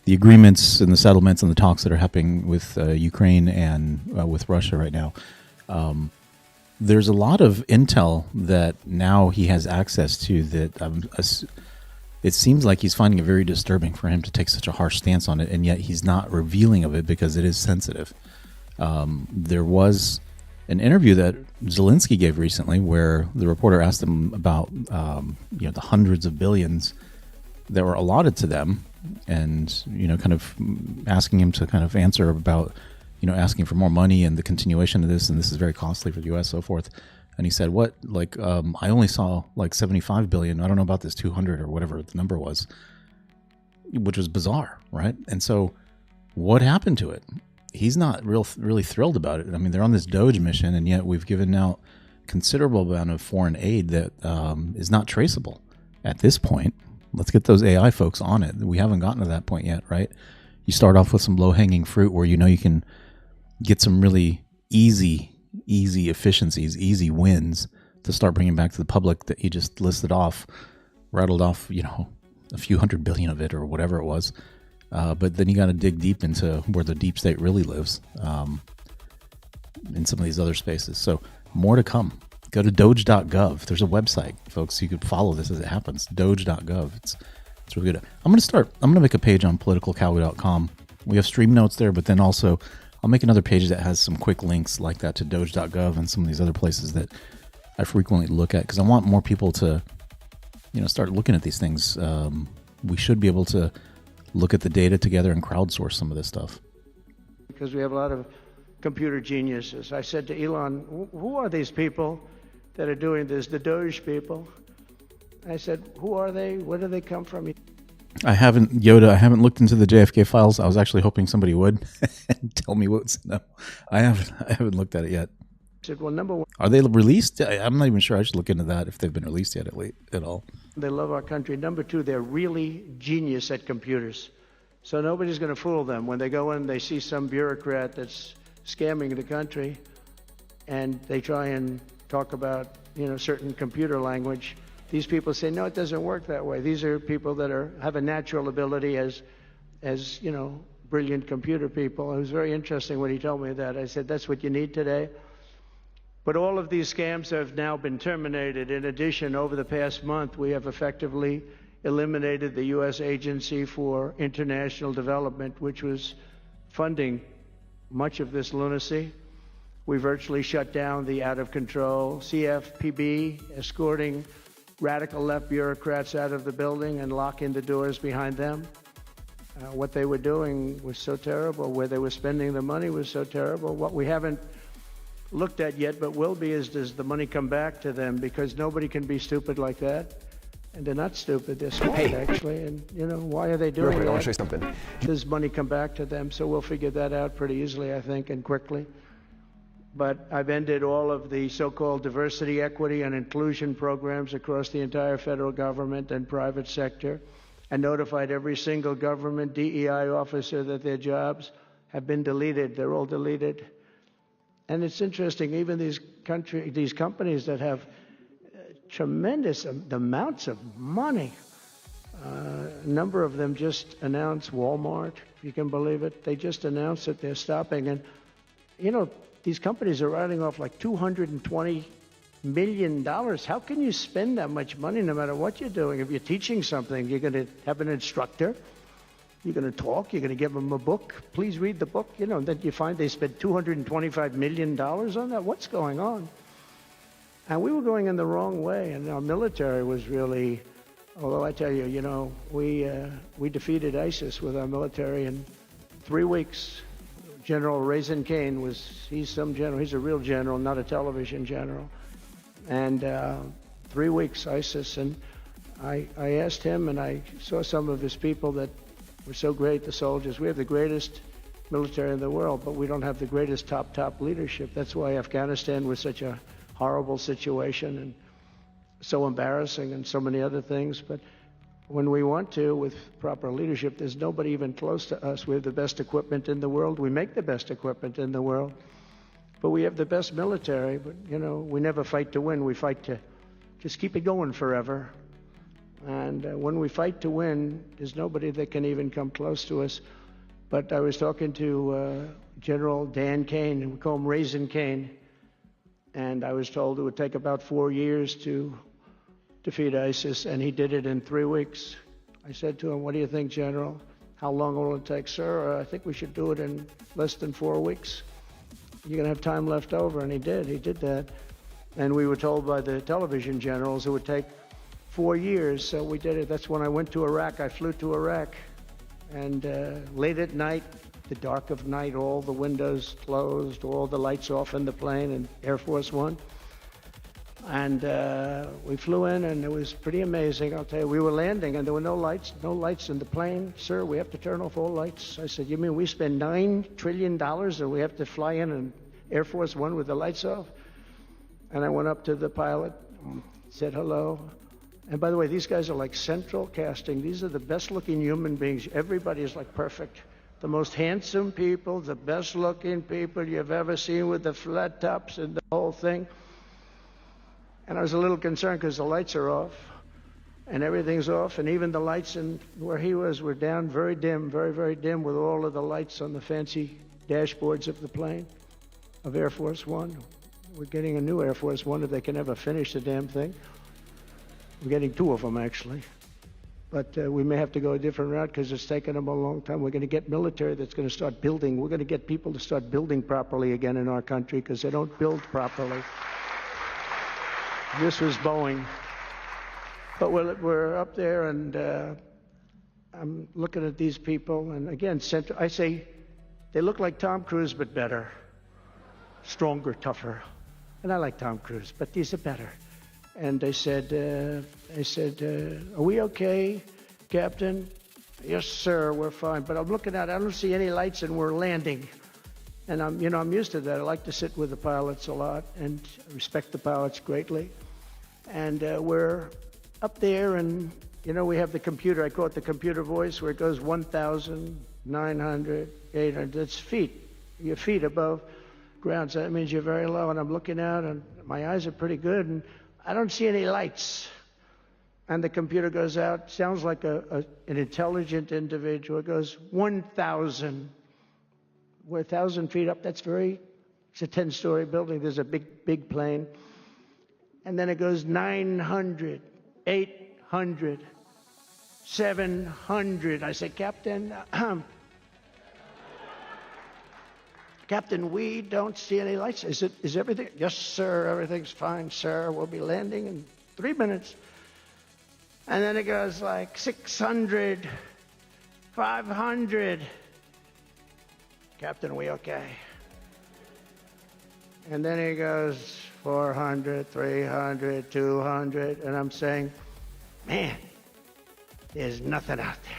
Speaker 2: the agreements and the settlements and the talks that are happening with Ukraine and with Russia right now. There's a lot of intel that now he has access to that it seems like he's finding it very disturbing for him to take such a harsh stance on it, and yet he's not revealing of it because it is sensitive. There was an interview that Zelensky gave recently where the reporter asked him about the hundreds of billions that were allotted to them, and kind of asking him to kind of answer about asking for more money and the continuation of this, and this is very costly for the U.S., so forth. And he said, what, I only saw 75 billion. I don't know about this 200 or whatever the number was, which was bizarre, right? And so what happened to it? He's not really thrilled about it. I mean, they're on this Doge mission, and yet we've given out considerable amount of foreign aid that is not traceable at this point. Let's get those AI folks on it. We haven't gotten to that point yet, right? You start off with some low-hanging fruit where you can get some really easy efficiencies, easy wins to start bringing back to the public that he just rattled off, a few $100 billion of it or whatever it was. But then you got to dig deep into where the deep state really lives in some of these other spaces. So more to come. Go to doge.gov. There's a website, folks. You could follow this as it happens. Doge.gov. It's really good. I'm going to make a page on politicalcowboy.com. We have stream notes there, but then also I'll make another page that has some quick links like that to doge.gov and some of these other places that I frequently look at, because I want more people to, start looking at these things. We should be able to look at the data together and crowdsource some of this stuff.
Speaker 3: Because we have a lot of computer geniuses. I said to Elon, who are these people that are doing this, the Doge people? I said, who are they? Where do they come from?
Speaker 2: I haven't looked into the JFK files. I was actually hoping somebody would and tell me what's in them. I haven't looked at it yet.
Speaker 3: I said, well, number one,
Speaker 2: are they released? I'm not even sure. I should look into that if they've been released yet at all.
Speaker 3: They love our country. Number two, they're really genius at computers. So nobody's going to fool them. When they go in, they see some bureaucrat that's scamming the country, and they try and talk about, certain computer language. These people say, no, it doesn't work that way. These are people that have a natural ability as brilliant computer people. It was very interesting when he told me that. I said, that's what you need today. But all of these scams have now been terminated. In addition, over the past month, we have effectively eliminated the U.S. Agency for International Development, which was funding much of this lunacy. We virtually shut down the out-of-control CFPB, escorting radical left bureaucrats out of the building and locking the doors behind them. What they were doing was so terrible. Where they were spending the money was so terrible. What we haven't looked at yet, but will be, is does the money come back to them? Because nobody can be stupid like that. And they're not stupid. They're smart, actually. And, you know, why are they doing that?
Speaker 4: I want to show you something.
Speaker 3: Does money come back to them? So we'll figure that out pretty easily, I think, and quickly. But I've ended all of the so-called diversity, equity, and inclusion programs across the entire federal government and private sector, and notified every single government DEI officer that their jobs have been deleted. They're all deleted. And it's interesting, even these companies that have tremendous amounts of money, a number of them just announced, Walmart, if you can believe it, they just announced that they're stopping. And, you know, these companies are writing off like $220 million. How can you spend that much money no matter what you're doing? If you're teaching something, you're going to have an instructor, you're going to talk, you're going to give them a book. Please read the book. You know, then you find they spent $225 million on that. What's going on? And we were going in the wrong way, and our military was really, although I tell you, you know, we defeated ISIS with our military in 3 weeks. General Raisin Kane he's some general, he's a real general, not a television general. And 3 weeks, ISIS, and I asked him, and I saw some of his people that were so great, the soldiers. We have the greatest military in the world, but we don't have the greatest top leadership. That's why Afghanistan was such a horrible situation and so embarrassing and so many other things. But when we want to, with proper leadership, there's nobody even close to us. We have the best equipment in the world. We make the best equipment in the world. But we have the best military. But, you know, we never fight to win. We fight to just keep it going forever. And when we fight to win, there's nobody that can even come close to us. But I was talking to General Dan Kane, and we call him Raisin Kane. And I was told it would take about 4 years to defeat ISIS, and he did it in 3 weeks. I said to him, "What do you think, General? How long will it take?" "Sir, I think we should do it in less than 4 weeks. You're going to have time left over." And he did that. And we were told by the television generals it would take 4 years, so we did it. That's when I went to Iraq. I flew to Iraq, and late at night, the dark of night, all the windows closed, all the lights off in the plane in Air Force One. And we flew in, and it was pretty amazing. I'll tell you, we were landing, and there were no lights in the plane. "Sir, we have to turn off all lights." I said, "You mean we spend $9 trillion and we have to fly in Air Force One with the lights off?" And I went up to the pilot, said hello. And by the way, these guys are like central casting. These are the best-looking human beings. Everybody is like perfect. The most handsome people, the best-looking people you've ever seen with the flat tops and the whole thing. And I was a little concerned because the lights are off, and everything's off, and even the lights in where he was were down, very dim, very, very dim, with all of the lights on the fancy dashboards of the plane, of Air Force One. We're getting a new Air Force One if they can ever finish the damn thing. We're getting 2 of them, actually. But we may have to go a different route because it's taken them a long time. We're going to get military that's going to start building. We're going to get people to start building properly again in our country because they don't build properly. This was Boeing. But we're up there, and I'm looking at these people, and again, I say they look like Tom Cruise, but better, stronger, tougher. And I like Tom Cruise, but these are better. And they said, "Are we okay, Captain?" "Yes, sir, we're fine." But I'm looking at, I don't see any lights, and we're landing. And I'm used to that. I like to sit with the pilots a lot and respect the pilots greatly. And we're up there, and we have the computer. I call it the computer voice, where it goes 1,900, 800. That's feet. Your feet above ground. So that means you're very low. And I'm looking out, and my eyes are pretty good, and I don't see any lights. And the computer goes out. Sounds like an intelligent individual. It goes 1,000. We're 1,000 feet up. It's a 10-story building. There's a big plane. And then it goes 900, 800, 700. I say, "Captain, Captain, we don't see any lights. Is everything? Yes, sir, everything's fine, sir. We'll be landing in 3 minutes. And then it goes like 600, 500. Captain, are we okay? And then he goes 400, 300, 200, and I'm saying, man, there's nothing out there.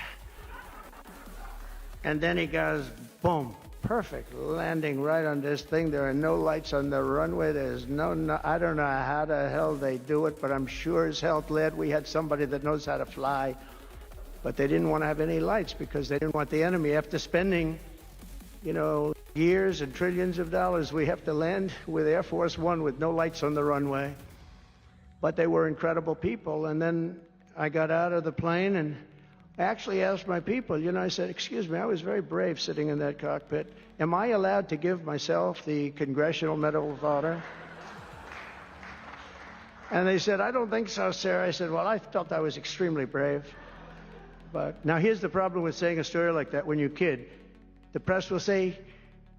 Speaker 3: And then he goes, boom, perfect landing right on this thing. There are no lights on the runway. There's no, I don't know how the hell they do it, but I'm sure as hell glad we had somebody that knows how to fly. But they didn't want to have any lights because they didn't want the enemy, after spending, you know, years and trillions of dollars, we have to land with Air Force One with no lights on the runway. But they were incredible people. And then I got out of the plane and I actually asked my people, you know, I said, excuse me, I was very brave sitting in that cockpit. Am I allowed to give myself the Congressional Medal of Honor? And they said, I don't think so, sir. I said, well, I felt I was extremely brave. But now here's the problem with saying a story like that when you kid. The press will say,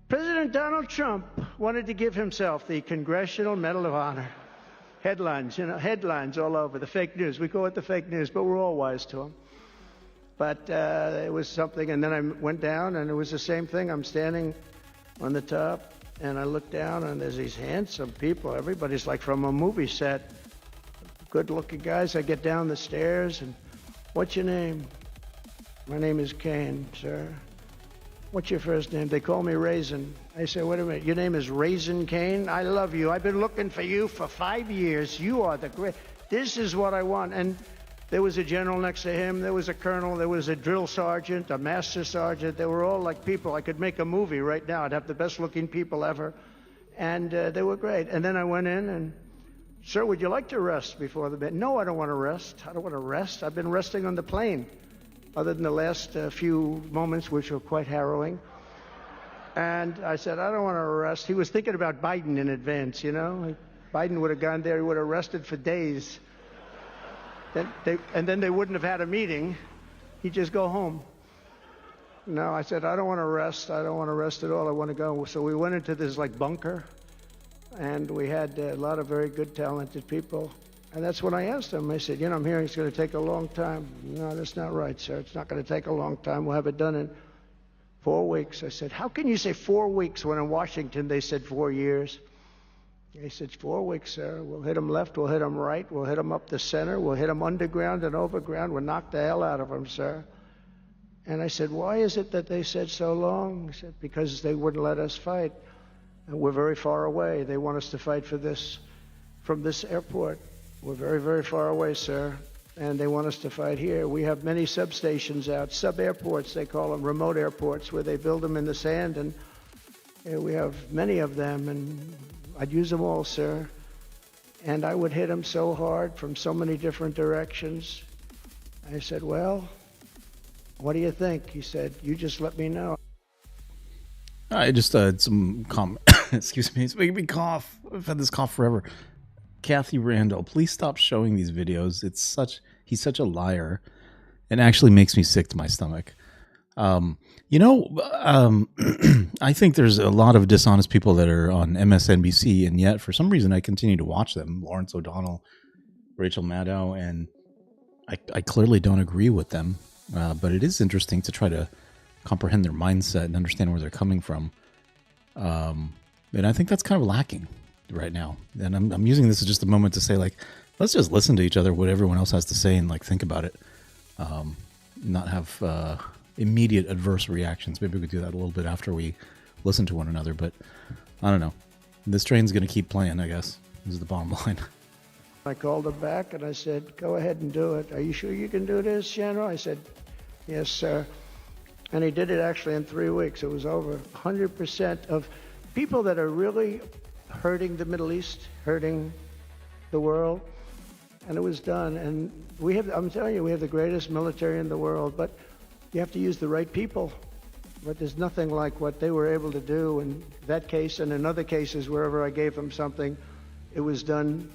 Speaker 3: President Donald Trump wanted to give himself the Congressional Medal of Honor. Headlines, you know, headlines all over, the fake news. We call it the fake news, but we're all wise to them. But it was something, and then I went down, and it was the same thing. I'm standing on the top, and I look down, and there's these handsome people. Everybody's like from a movie set. Good-looking guys. I get down the stairs, and what's your name? My name is Kane, sir. What's your first name? They call me Raisin. I say, wait a minute, your name is Raisin Kane? I love you. I've been looking for you for 5 years. You are the great. This is what I want. And there was a general next to him. There was a colonel. There was a drill sergeant, a master sergeant. They were all like people. I could make a movie right now. I'd have the best looking people ever. And they were great. And then I went in and, sir, would you like to rest before the bed? No, I don't want to rest. I don't want to rest. I've been resting on the plane, other than the last few moments, which were quite harrowing. And I said, I don't want to rest. He was thinking about Biden in advance, you know. Biden would have gone there. He would have rested for days. And then they wouldn't have had a meeting. He'd just go home. No, I said, I don't want to rest. I don't want to rest at all. I want to go. So we went into this like bunker, and we had a lot of very good, talented people. And that's when I asked him. I said, you know, I'm hearing it's going to take a long time. No, that's not right, sir. It's not going to take a long time. We'll have it done in 4 weeks. I said, how can you say 4 weeks when in Washington they said 4 years? He said, 4 weeks, sir. We'll hit them left, we'll hit them right, we'll hit them up the center, we'll hit them underground and overground, we'll knock the hell out of them, sir. And I said, why is it that they said so long? He said, because they wouldn't let us fight. And we're very far away. They want us to fight for this, from this airport. We're very, very far away, sir. And they want us to fight here. We have many substations out, sub-airports, they call them, remote airports, where they build them in the sand. And we have many of them, and I'd use them all, sir. And I would hit them so hard from so many different directions. I said, well, what do you think? He said, you just let me know.
Speaker 2: I just had some excuse me, it's making me cough. I've had this cough forever. Kathy Randall, please stop showing these videos. He's such a liar. It actually makes me sick to my stomach. I think there's a lot of dishonest people that are on MSNBC, and yet for some reason I continue to watch them. Lawrence O'Donnell, Rachel Maddow, and I clearly don't agree with them. But it is interesting to try to comprehend their mindset and understand where they're coming from. And I think that's kind of lacking right now. And I'm using this as just a moment to say, like, let's just listen to each other, what everyone else has to say, and like think about it. Not have immediate adverse reactions. Maybe we could do that a little bit after we listen to one another. But I don't know. This train's going to keep playing, I guess. This is the bottom line.
Speaker 3: I called him back and I said, go ahead and do it. Are you sure you can do this, General? I said, yes, sir. And he did it actually in 3 weeks. It was over 100% of people that are really hurting the Middle East, hurting the world. And it was done. And I'm telling you, we have the greatest military in the world, but you have to use the right people. But there's nothing like what they were able to do in that case and in other cases, wherever I gave them something, it was done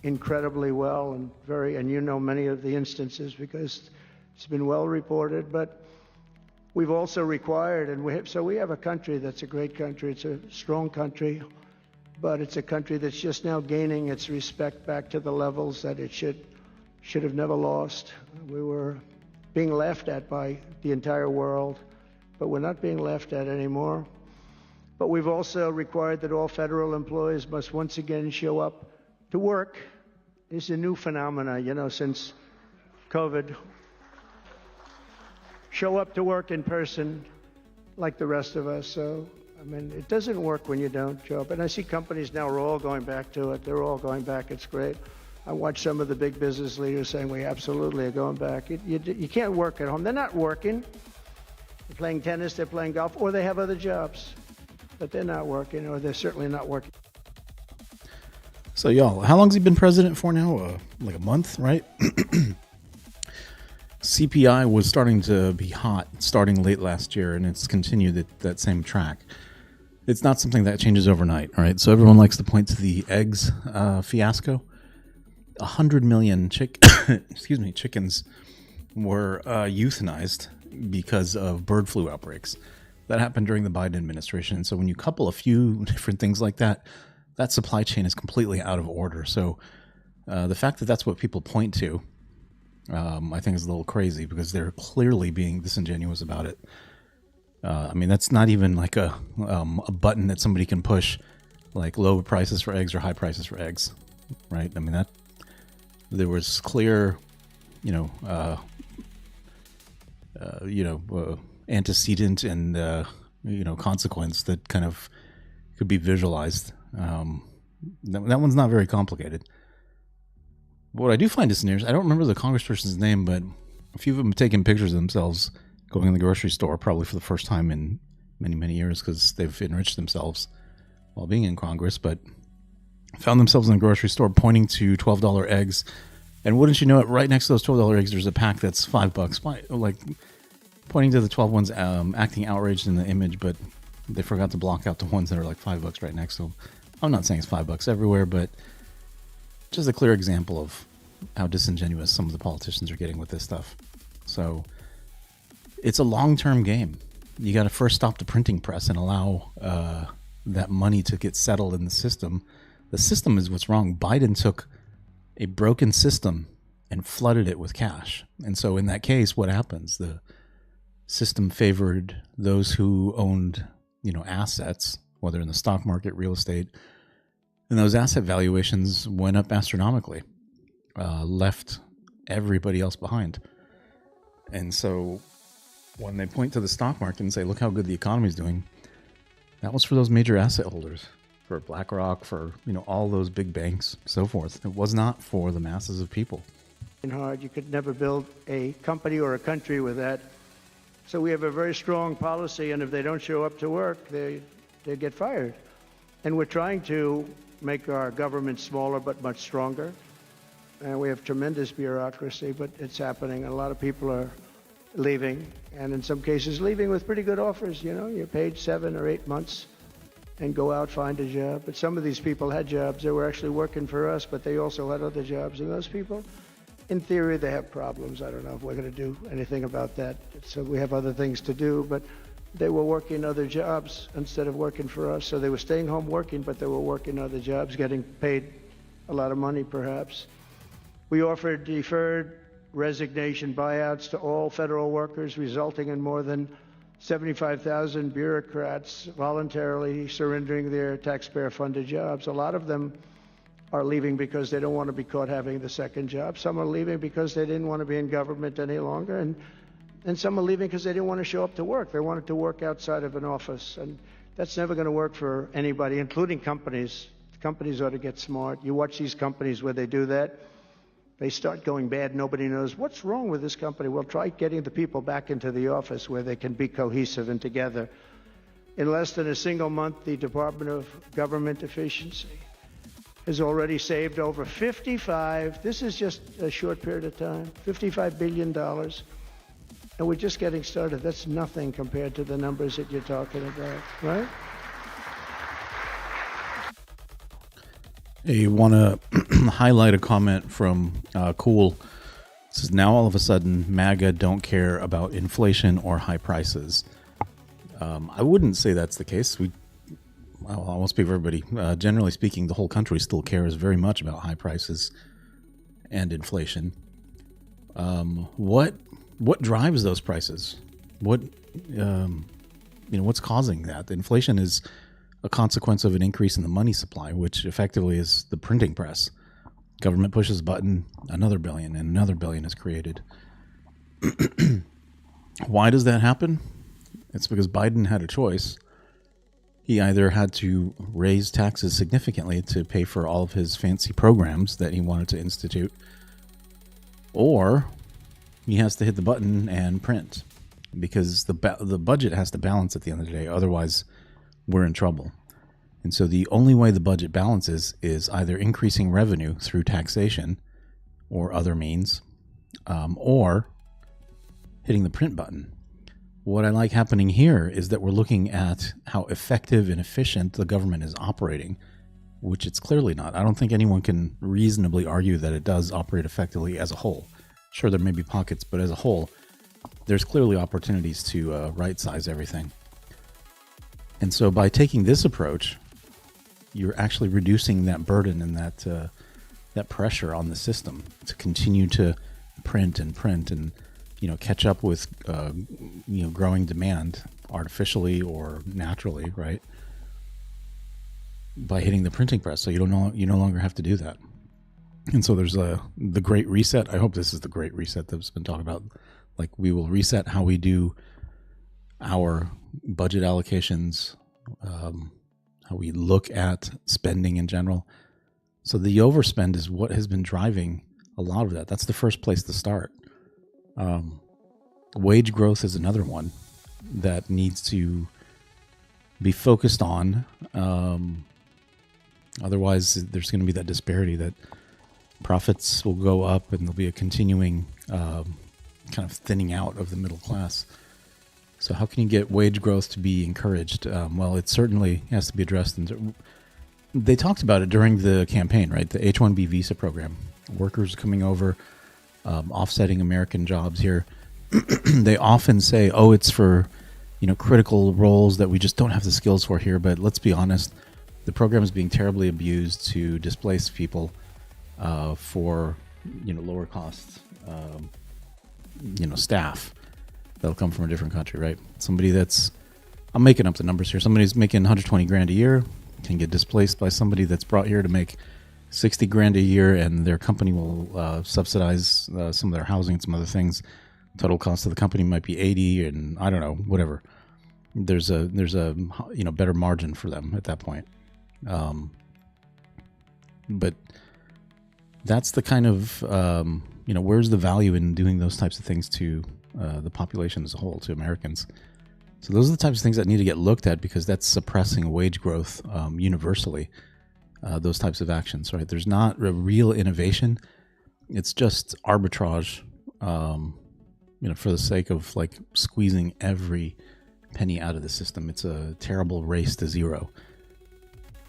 Speaker 3: incredibly well and you know many of the instances because it's been well reported. But We've also required, and we have a country that's a great country. It's a strong country, but it's a country that's just now gaining its respect back to the levels that it should have never lost. We were being laughed at by the entire world, but we're not being laughed at anymore. But we've also required that all federal employees must once again show up to work. It's a new phenomena, since COVID. Show up to work in person like the rest of us. So, it doesn't work when you don't show up. And I see companies now are all going back to it. They're all going back. It's great. I watch some of the big business leaders saying we absolutely are going back. You can't work at home. They're not working. They're playing tennis, they're playing golf, or they have other jobs. But they're not working, or they're certainly not working.
Speaker 4: So, y'all, how long has he been president for now? Like a month, right? CPI was starting to be hot starting late last year, and it's continued that same track. It's not something that changes overnight, right? So everyone likes to point to the eggs fiasco. 100 million chickens were euthanized because of bird flu outbreaks. That happened during the Biden administration. So when you couple a few different things like that, that supply chain is completely out of order. So the fact that that's what people point to, I think is a little crazy because they're clearly being disingenuous about it. That's not even like a button that somebody can push, like low prices for eggs or high prices for eggs, right? That there was clear, antecedent and consequence that kind of could be visualized. That one's not very complicated. What I do find is I don't remember the congressperson's name, but a few of them have taken pictures of themselves going in the grocery store, probably for the first time in many, many years, because they've enriched themselves while being in Congress, but found themselves in the grocery store pointing to $12 eggs. And wouldn't you know it, right next to those $12 eggs, there's a pack that's $5. Like, pointing to the 12 ones, acting outraged in the image, but they forgot to block out the ones that are like $5 right next to them. I'm not saying it's $5 everywhere, but just a clear example of how disingenuous some of the politicians are getting with this stuff. So it's a long-term game. You got to first stop the printing press and allow that money to get settled in the system. The system is what's wrong. Biden took a broken system and flooded it with cash. And so in that case, what happens? The system favored those who owned, assets, whether in the stock market, real estate, and those asset valuations went up astronomically, left everybody else behind. And so when they point to the stock market and say, look how good the economy is doing, that was for those major asset holders, for BlackRock, for, all those big banks, so forth. It was not for the masses of people.
Speaker 3: Hard. You could never build a company or a country with that. So we have a very strong policy, and if they don't show up to work, they get fired. And we're trying to make our government smaller but much stronger. And we have tremendous bureaucracy, but it's happening. A lot of people are leaving, and in some cases leaving with pretty good offers. You're paid 7 or 8 months and go out, find a job. But some of these people had jobs. They were actually working for us, but they also had other jobs. And those people, in theory, they have problems. I don't know if we're going to do anything about that. So we have other things to do, but they were working other jobs instead of working for us. So they were staying home working, but they were working other jobs, getting paid a lot of money, perhaps. We offered deferred resignation buyouts to all federal workers, resulting in more than 75,000 bureaucrats voluntarily surrendering their taxpayer-funded jobs. A lot of them are leaving because they don't want to be caught having the second job. Some are leaving because they didn't want to be in government any longer. And some are leaving because they didn't want to show up to work. They wanted to work outside of an office. And that's never going to work for anybody, including companies. Companies ought to get smart. You watch these companies where they do that. They start going bad. Nobody knows what's wrong with this company. Well, try getting the people back into the office where they can be cohesive and together. In less than a single month, the Department of Government Efficiency has already saved over this is just a short period of time, $55 billion. And we're just getting started. That's nothing compared to the numbers that you're talking about, right?
Speaker 4: I want to highlight a comment from Cool. So now all of a sudden, MAGA don't care about inflation or high prices. I wouldn't say that's the case. I won't speak for everybody. Generally speaking, the whole country still cares very much about high prices and inflation. What drives those prices? What's causing that? Inflation is a consequence of an increase in the money supply, which effectively is the printing press. Government pushes a button, another billion and another billion is created. Why does that happen? It's because Biden had a choice. He either had to raise taxes significantly to pay for all of his fancy programs that he wanted to institute, or he has to hit the button and print, because the budget has to balance at the end of the day. Otherwise, we're in trouble. And so the only way the budget balances is either increasing revenue through taxation or other means, or hitting the print button. What I like happening here is that we're looking at how effective and efficient the government is operating, which it's clearly not. I don't think anyone can reasonably argue that it does operate effectively as a whole. Sure, there may be pockets, but as a whole, there's clearly opportunities to right-size everything. And so by taking this approach, you're actually reducing that burden and that pressure on the system to continue to print and catch up with growing demand artificially or naturally, right? By hitting the printing press, so you no longer have to do that. And so there's the Great Reset. I hope this is the Great Reset that's been talked about. Like, we will reset how we do our budget allocations, how we look at spending in general. So the overspend is what has been driving a lot of that. That's the first place to start. Wage growth is another one that needs to be focused on. Otherwise, there's going to be that disparity that profits will go up and there'll be a continuing kind of thinning out of the middle class. So how can you get wage growth to be encouraged? Well, it certainly has to be addressed. They talked about it during the campaign, right? The H-1B visa program. Workers coming over, offsetting American jobs here. They often say, oh, it's for critical roles that we just don't have the skills for here. But let's be honest, the program is being terribly abused to displace people for lower cost staff that'll come from a different country, right? Somebody I'm making up the numbers here. Somebody's making 120 grand a year can get displaced by somebody that's brought here to make 60 grand a year, and their company will subsidize some of their housing and some other things. Total cost of the company might be 80, and I don't know, whatever. There's a better margin for them at that point. But that's the kind of where's the value in doing those types of things to the population as a whole, to Americans. So those are the types of things that need to get looked at, because that's suppressing wage growth universally. Those types of actions, right? There's not a real innovation. It's just arbitrage, for the sake of squeezing every penny out of the system. It's a terrible race to zero.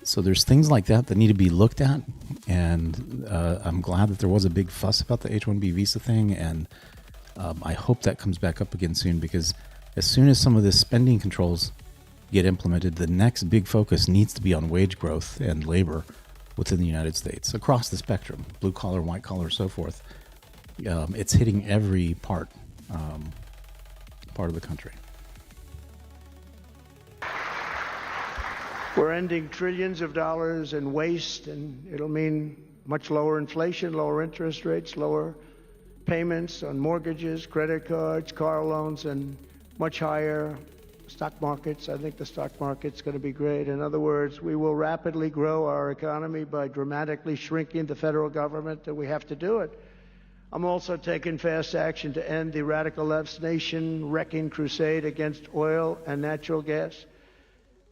Speaker 4: So there's things like that need to be looked at, and I'm glad that there was a big fuss about the H-1B visa thing, and I hope that comes back up again soon, because as soon as some of the spending controls get implemented, the next big focus needs to be on wage growth and labor within the United States, across the spectrum, blue collar, white collar, so forth. It's hitting every part of the country.
Speaker 3: We're ending trillions of dollars in waste, and it'll mean much lower inflation, lower interest rates, lower payments on mortgages, credit cards, car loans, and much higher stock markets. I think the stock market's going to be great. In other words, we will rapidly grow our economy by dramatically shrinking the federal government, and we have to do it. I'm also taking fast action to end the radical left's nation-wrecking crusade against oil and natural gas.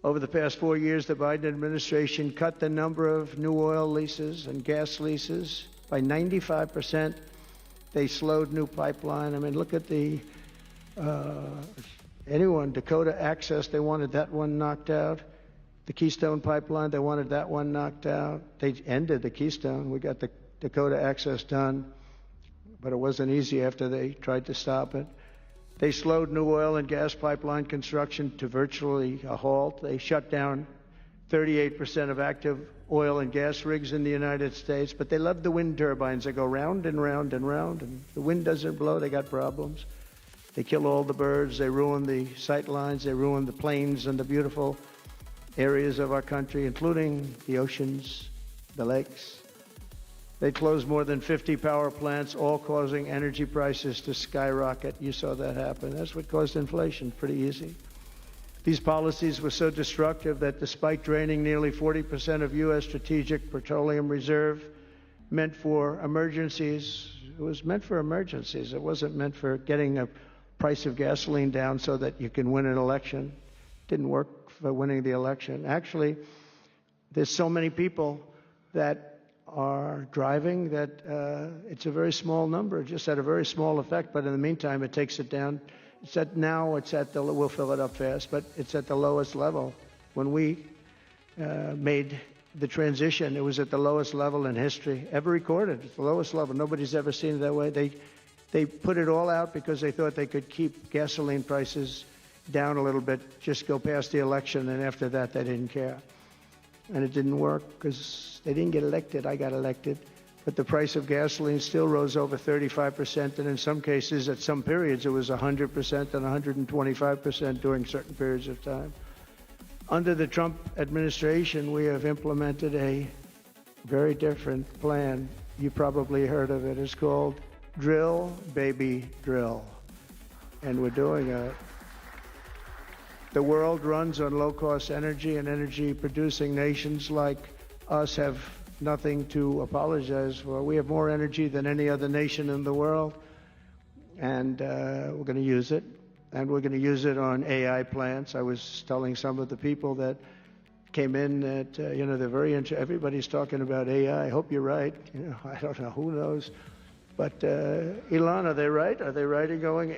Speaker 3: Over the past 4 years, the Biden administration cut the number of new oil leases and gas leases by 95%. They slowed new pipeline. I mean, look at Dakota Access, they wanted that one knocked out. The Keystone Pipeline, they wanted that one knocked out. They ended the Keystone. We got the Dakota Access done. but it wasn't easy after they tried to stop it. They slowed new oil and gas pipeline construction to virtually a halt. They shut down 38% of active oil and gas rigs in the United States, but they love the wind turbines. They go round and round and round, and the wind doesn't blow, they got problems. They kill all the birds, they ruin the sight lines, they ruin the plains and the beautiful areas of our country, including the oceans, the lakes. They closed more than 50 power plants, all causing energy prices to skyrocket. You saw that happen. That's what caused inflation, pretty easy. These policies were so destructive that despite draining nearly 40% of U.S. strategic petroleum reserve meant for emergencies, it was meant for emergencies. It wasn't meant for getting a price of gasoline down so that you can win an election. It didn't work for winning the election. Actually, there's so many people that are driving that it's a very small number, just had a very small effect, but in the meantime it takes it down. We'll fill it up fast, but it's at the lowest level. When we made the transition, it was at the lowest level in history ever recorded. It's the lowest level. Nobody's ever seen it that way. They put it all out because they thought they could keep gasoline prices down a little bit, just go past the election, and after that they didn't care. And it didn't work because they didn't get elected. I got elected. But the price of gasoline still rose over 35%, and in some cases, at some periods, it was 100% and 125% during certain periods of time. Under the Trump administration, we have implemented a very different plan. You probably heard of it. It's called Drill, Baby, Drill. And we're doing it. The world runs on low-cost energy, and energy-producing nations like us have nothing to apologize for. We have more energy than any other nation in the world, and we're going to use it. And we're going to use it on AI plants. I was telling some of the people that came in that, they're very everybody's talking about AI. I hope you're right. I don't know. Who knows? But Elon, are they right? Are they right in going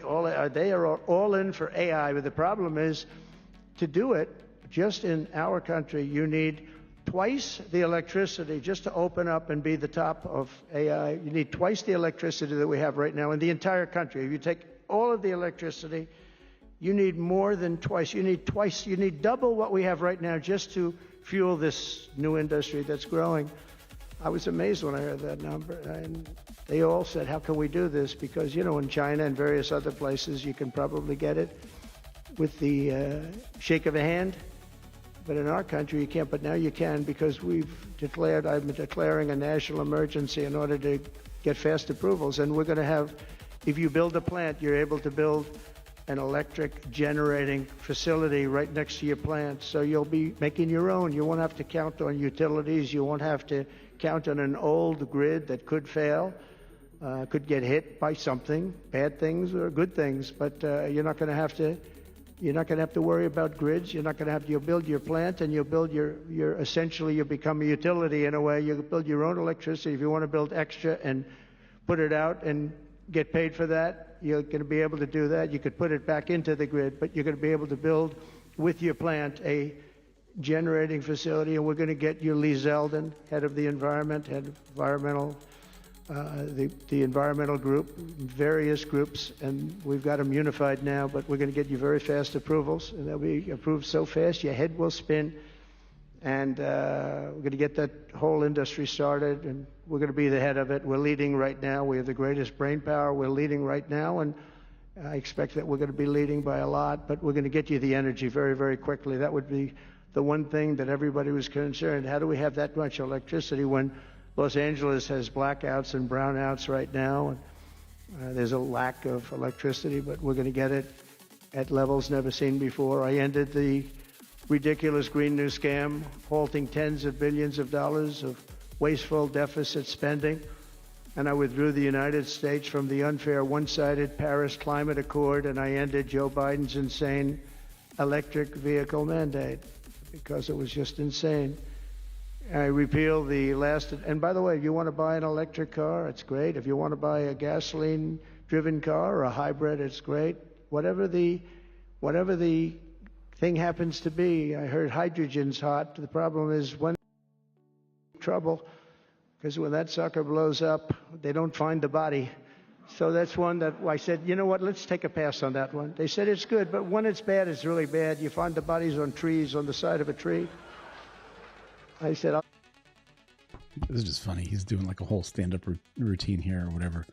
Speaker 3: they are all in for AI? But the problem is, to do it, just in our country, you need twice the electricity just to open up and be the top of AI. You need twice the electricity that we have right now in the entire country. If you take all of the electricity, you need more than twice. You need double what we have right now just to fuel this new industry that's growing. I was amazed when I heard that number. And they all said, how can we do this? Because, in China and various other places, you can probably get it with the shake of a hand. But in our country, you can't. But now you can, because I'm declaring a national emergency in order to get fast approvals. And we're going to have, if you build a plant, you're able to build an electric generating facility right next to your plant. So you'll be making your own. You won't have to count on utilities. You won't have to count on an old grid that could fail, could get hit by something, bad things or good things. But you're not going to have to worry about grids. You'll build your plant, and you'll build essentially you'll become a utility in a way. You'll build your own electricity. If you want to build extra and put it out and get paid for that, you're going to be able to do that. You could put it back into the grid, but you're going to be able to build with your plant a generating facility. And we're going to get you Lee Zeldin, head of the environmental group, various groups, and we've got them unified now, but we're going to get you very fast approvals, and they'll be approved so fast your head will spin. And we're going to get that whole industry started, and we're going to be the head of it. We're leading right now. We have the greatest brain power. We're leading right now, and I expect that we're going to be leading by a lot, but we're going to get you the energy very, very quickly. That would be the one thing that everybody was concerned. How do we have that much electricity when Los Angeles has blackouts and brownouts right now? And there's a lack of electricity, but we're going to get it at levels never seen before. I ended the ridiculous Green New Scam, halting tens of billions of dollars of wasteful deficit spending. And I withdrew the United States from the unfair one-sided Paris Climate Accord, and I ended Joe Biden's insane electric vehicle mandate because it was just insane. I repealed the last, and by the way, if you want to buy an electric car, it's great. If you want to buy a gasoline-driven car or a hybrid, it's great. Whatever the thing happens to be. I heard hydrogen's hot. The problem is when trouble, because when that sucker blows up, they don't find the body. So that's one that I said, you know what, let's take a pass on that one. They said it's good, but when it's bad, it's really bad. You find the bodies on trees, on the side of a tree. I said,
Speaker 4: This is just funny. He's doing like a whole stand-up routine here or whatever.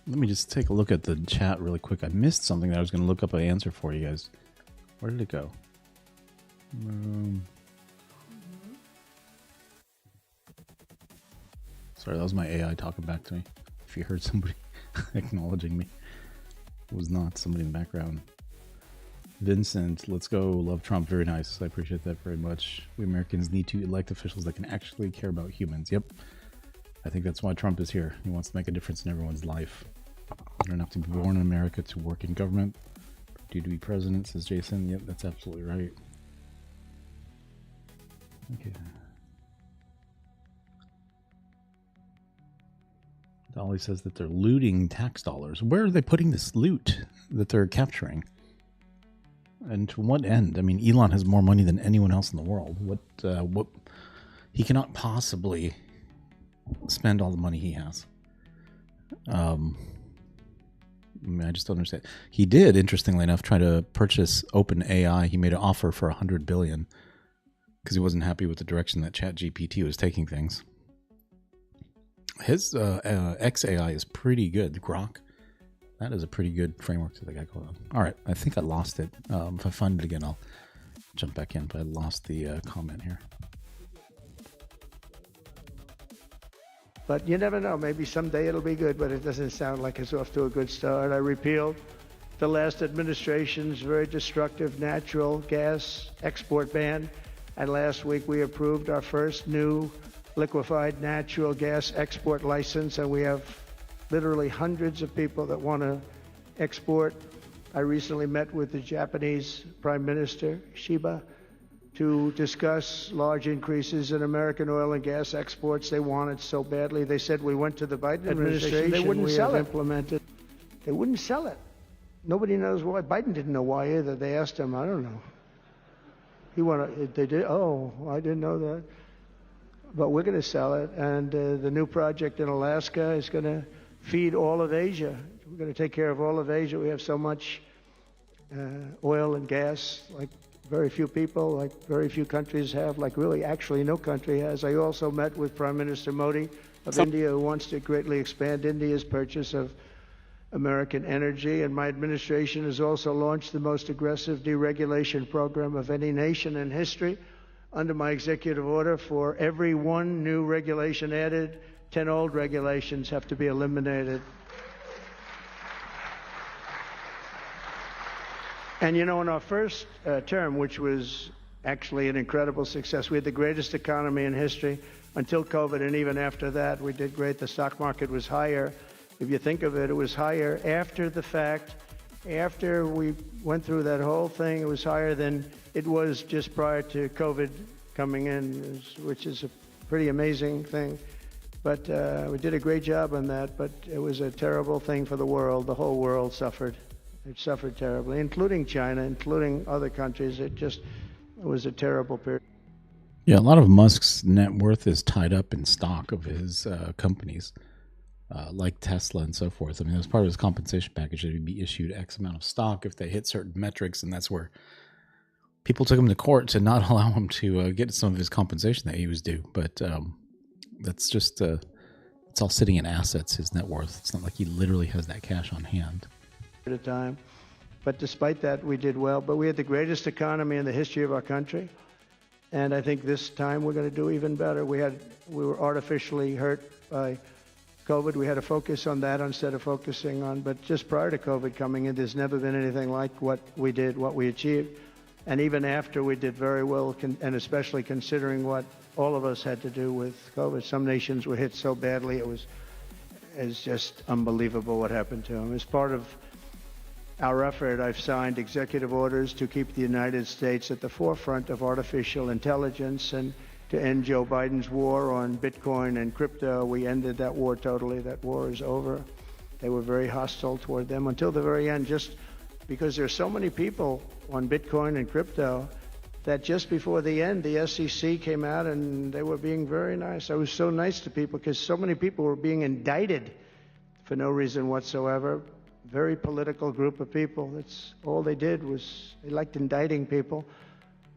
Speaker 4: Let me just take a look at the chat really quick. I missed something that I was going to look up an answer for you guys. Where did it go? Sorry, that was my AI talking back to me. If you heard somebody acknowledging me, it was not somebody in the background. Vincent, let's go. Love Trump. Very nice. I appreciate that very much. We Americans need to elect officials that can actually care about humans. Yep. I think that's why Trump is here. He wants to make a difference in everyone's life. You don't have to be born in America to work in government. Due to be president, says Jason. Yep, that's absolutely right. Okay. Dolly says that they're looting tax dollars. Where are they putting this loot that they're capturing? And to what end? I mean, Elon has more money than anyone else in the world. What he cannot possibly spend all the money he has. I mean, I just don't understand. He did, interestingly enough, try to purchase OpenAI. He made an offer for $100 billion because he wasn't happy with the direction that ChatGPT was taking things. His XAI is pretty good. Grok. That is a pretty good framework to the guy called. All right, I think I lost it. If I find it again, I'll jump back in. But I lost the comment here.
Speaker 3: but you never know. Maybe someday it'll be good, but it doesn't sound like it's off to a good start. I repealed the last administration's very destructive natural gas export ban, and last week we approved our first new liquefied natural gas export license, and we have literally hundreds of people that want to export. I recently met with the Japanese Prime Minister, Shiba, to discuss large increases in American oil and gas exports. They want it so badly. They said we went to the Biden administration. They wouldn't sell it. Implemented. They wouldn't sell it. Nobody knows why. Biden didn't know why either. They asked him. I don't know. He wanted. They did. Oh, I didn't know that. But we're going to sell it, and the new project in Alaska is going to feed all of Asia. We're going to take care of all of Asia. We have so much oil and gas, like very few people, like very few countries have, like really actually no country has. I also met with Prime Minister Modi of India, who wants to greatly expand India's purchase of American energy. And my administration has also launched the most aggressive deregulation program of any nation in history. Under my executive order, for every one new regulation added, 10 old regulations have to be eliminated. And you know, in our first term, which was actually an incredible success, we had the greatest economy in history until COVID, and even after that, we did great. The stock market was higher. If you think of it, it was higher after the fact. After we went through that whole thing, it was higher than it was just prior to COVID coming in, which is a pretty amazing thing. But we did a great job on that, but it was a terrible thing for the world. The whole world suffered. It suffered terribly, including China, including other countries. It was a terrible period.
Speaker 4: Yeah, a lot of Musk's net worth is tied up in stock of his companies, like Tesla and so forth. I mean, as part of his compensation package, that he'd be issued X amount of stock if they hit certain metrics, and that's where people took him to court to not allow him to get some of his compensation that he was due. But that's just, it's all sitting in assets, his net worth. It's not like he literally has that cash on hand.
Speaker 3: At a time. But despite that, we did well. But we had the greatest economy in the history of our country. And I think this time we're going to do even better. We were artificially hurt by COVID. We had to focus on that instead of focusing on, but just prior to COVID coming in, there's never been anything like what we did, what we achieved. And even after, we did very well, and especially considering what all of us had to do with COVID. Some nations were hit so badly, it's just unbelievable what happened to them. As part of our effort, I've signed executive orders to keep the United States at the forefront of artificial intelligence and to end Joe Biden's war on Bitcoin and crypto. We ended that war totally. That war is over. They were very hostile toward them until the very end, just because there's so many people on Bitcoin and crypto that just before the end, the SEC came out and they were being very nice. I was so nice to people because so many people were being indicted for no reason whatsoever. Very political group of people. That's all they did was they liked indicting people,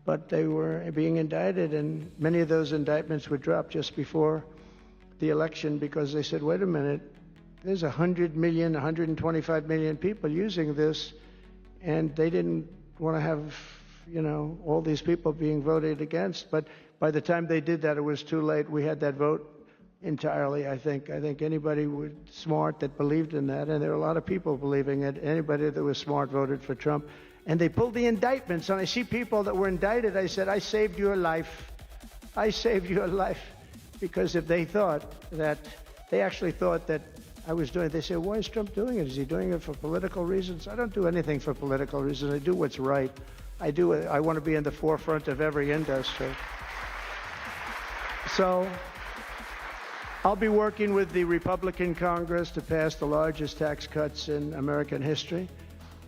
Speaker 3: but they were being indicted, and many of those indictments were dropped just before the election because they said, wait a minute, there's 100 million, 125 million people using this, and they didn't want to have, you know, all these people being voted against. But by the time they did that, it was too late. We had that vote entirely, I think. I think anybody smart that believed in that, and there were a lot of people believing it, anybody that was smart voted for Trump. And they pulled the indictments, and I see people that were indicted. I said, I saved your life. I saved your life. Because if they thought that, they actually thought that I was doing it, they said, why is Trump doing it? Is he doing it for political reasons? I don't do anything for political reasons. I do what's right. I want to be in the forefront of every industry. So I'll be working with the Republican Congress to pass the largest tax cuts in American history.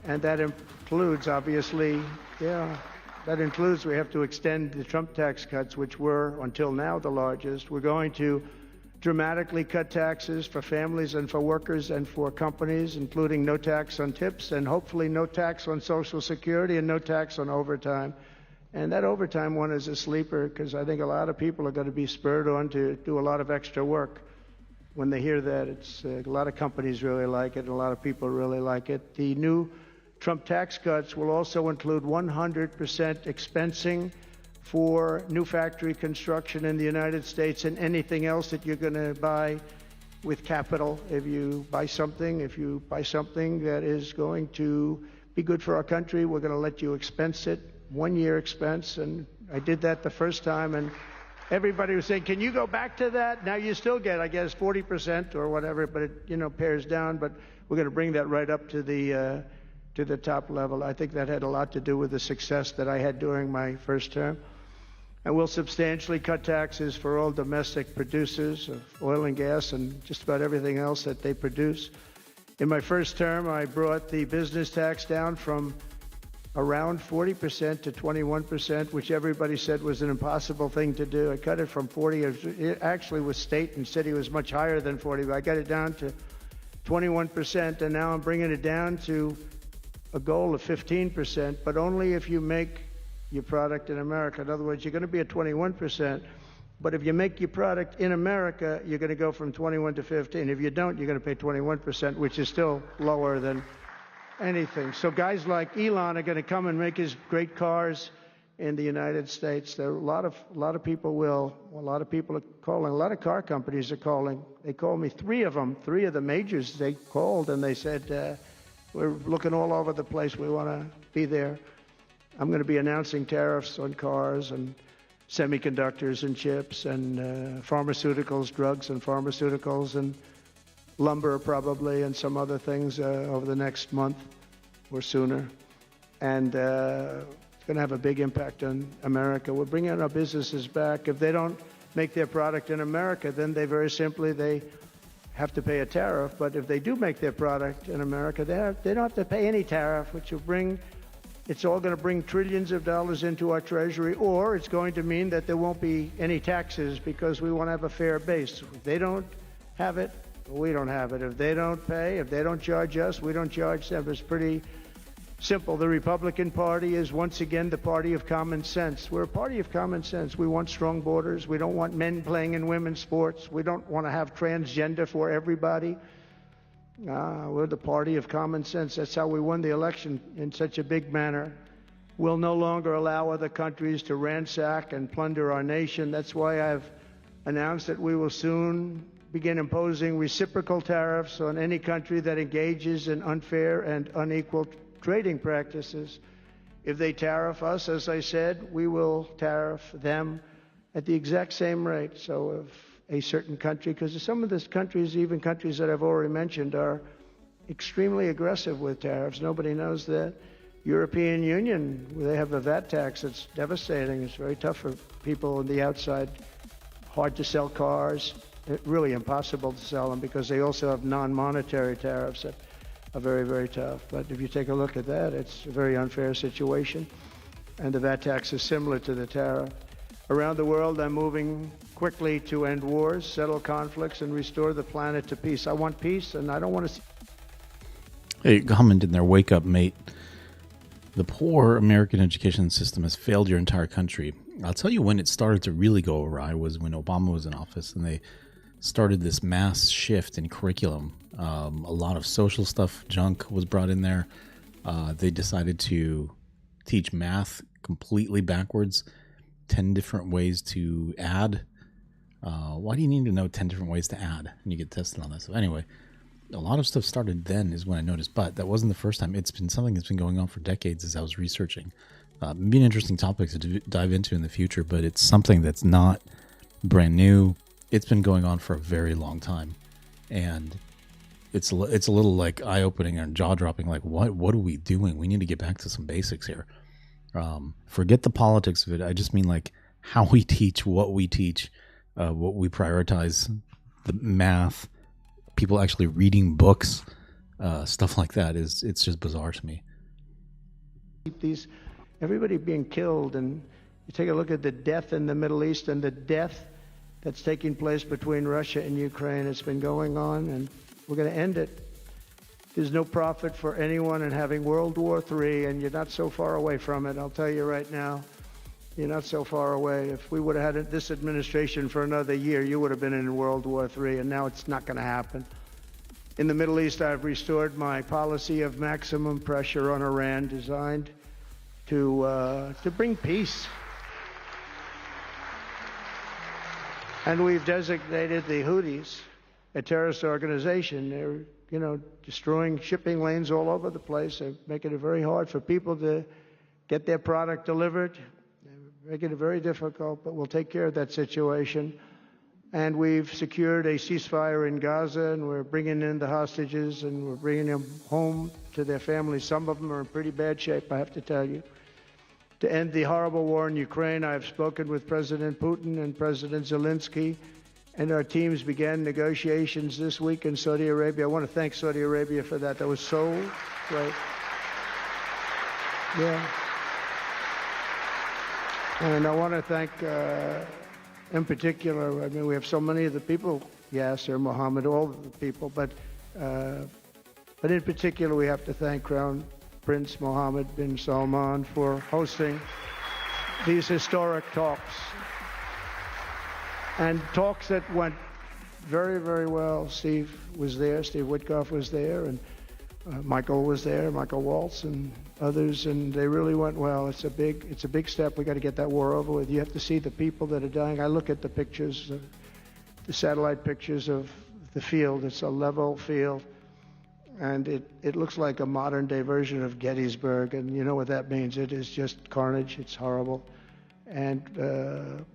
Speaker 3: And that includes, obviously, that includes we have to extend the Trump tax cuts, which were, until now, the largest. We're going to dramatically cut taxes for families and for workers and for companies, including no tax on tips and hopefully no tax on Social Security and no tax on overtime. And that overtime one is a sleeper because I think a lot of people are going to be spurred on to do a lot of extra work. When they hear that, it's a lot of companies really like it and a lot of people really like it. The new Trump tax cuts will also include 100% expensing for new factory construction in the United States and anything else that you're going to buy with capital. If you buy something that is going to be good for our country, we're going to let you expense it, 1 year expense. And I did that the first time, and everybody was saying, can you go back to that? Now you still get, I guess, 40% or whatever, but it, you know, pares down. But we're going to bring that right up to the top level. I think that had a lot to do with the success that I had during my first term. And we'll substantially cut taxes for all domestic producers of oil and gas and just about everything else that they produce. In my first term, I brought the business tax down from around 40% to 21%, which everybody said was an impossible thing to do. I cut it from 40. It actually was state and city was much higher than 40, but I got it down to 21%, and now I'm bringing it down to a goal of 15%, but only if you make your product in America. In other words, you're going to be at 21%, but if you make your product in America, you're going to go from 21 to 15. If you don't, you're going to pay 21%, which is still lower than anything. So guys like Elon are going to come and make his great cars in the United States. There are a lot of people are calling. A lot of car companies are calling. They called me, three of the majors. They called and they said, we're looking all over the place. We want to be there. I'm going to be announcing tariffs on cars and semiconductors and chips and pharmaceuticals, drugs and pharmaceuticals and lumber probably and some other things over the next month or sooner. And it's going to have a big impact on America. We're bringing our businesses back. If they don't make their product in America, then they have to pay a tariff. But if they do make their product in America, they don't have to pay any tariff, which will it's all going to bring trillions of dollars into our treasury, or it's going to mean that there won't be any taxes because we want to have a fair base. If they don't have it, we don't have it. If they don't pay, if they don't charge us, we don't charge them. It's pretty simple. The Republican Party is once again the party of common sense. We're a party of common sense. We want strong borders. We don't want men playing in women's sports. We don't want to have transgender for everybody. We're the party of common sense. That's how we won the election in such a big manner. We'll no longer allow other countries to ransack and plunder our nation. That's why I've announced that we will soon begin imposing reciprocal tariffs on any country that engages in unfair and unequal trading practices. If they tariff us, as I said, we will tariff them at the exact same rate. So if a certain country, because some of these countries, even countries that I've already mentioned, are extremely aggressive with tariffs. Nobody knows that. European Union, they have a VAT tax that's devastating. It's very tough for people on the outside. Hard to sell cars. Really impossible to sell them because they also have non-monetary tariffs that are very, very tough. But if you take a look at that, it's a very unfair situation. and the VAT tax is similar to the tariff. Around the world, I'm moving quickly to end wars, settle conflicts, and restore the planet to peace. I want peace, and I don't want to see...
Speaker 4: Hey, comment in there, wake up, mate. The poor American education system has failed your entire country. I'll tell you when it started to really go awry was when Obama was in office and they started this mass shift in curriculum. A lot of social stuff, junk was brought in there. They decided to teach math completely backwards, 10 different ways to add. Why do you need to know 10 different ways to add? And you get tested on that. So anyway, a lot of stuff started then is when I noticed, but that wasn't the first time. It's been something that's been going on for decades as I was researching. It'd be an interesting topic to dive into in the future, but it's something that's not brand new. It's been going on for a very long time. And it's a little like eye-opening and jaw-dropping, like what are we doing? We need to get back to some basics here. Forget the politics of it. I just mean like how we teach, what we teach, what we prioritize, the math, people actually reading books, stuff like that it's just bizarre to me.
Speaker 3: Everybody being killed, and you take a look at the death in the Middle East and the death that's taking place between Russia and Ukraine. It's been going on, and we're going to end it. There's no profit for anyone in having World War III, and you're not so far away from it. I'll tell you right now, you're not so far away. If we would have had this administration for another year, you would have been in World War III, and now it's not going to happen. In the Middle East, I've restored my policy of maximum pressure on Iran, designed to bring peace. And we've designated the Houthis a terrorist organization. They're, destroying shipping lanes all over the place. They're making it very hard for people to get their product delivered. They're making it very difficult, but we'll take care of that situation. And we've secured a ceasefire in Gaza, and we're bringing in the hostages, and we're bringing them home to their families. Some of them are in pretty bad shape, I have to tell you. To end the horrible war in Ukraine, I have spoken with President Putin and President Zelensky, and our teams began negotiations this week in Saudi Arabia. I want to thank Saudi Arabia for that. That was so great. Yeah. And I want to thank, in particular, I mean, we have so many of the people, Yasser, Mohammed, all of the people, but in particular, we have to thank Crown Prince Mohammed bin Salman for hosting these historic talks. And talks that went very, very well. Steve was there, Steve Witkoff was there, and Michael was there, Michael Waltz and others, and they really went well. It's a big step. We got to get that war over with. You have to see the people that are dying. I look at the pictures, the satellite pictures of the field. It's a level field. And it looks like a modern-day version of Gettysburg, and you know what that means. It is just carnage. It's horrible. And,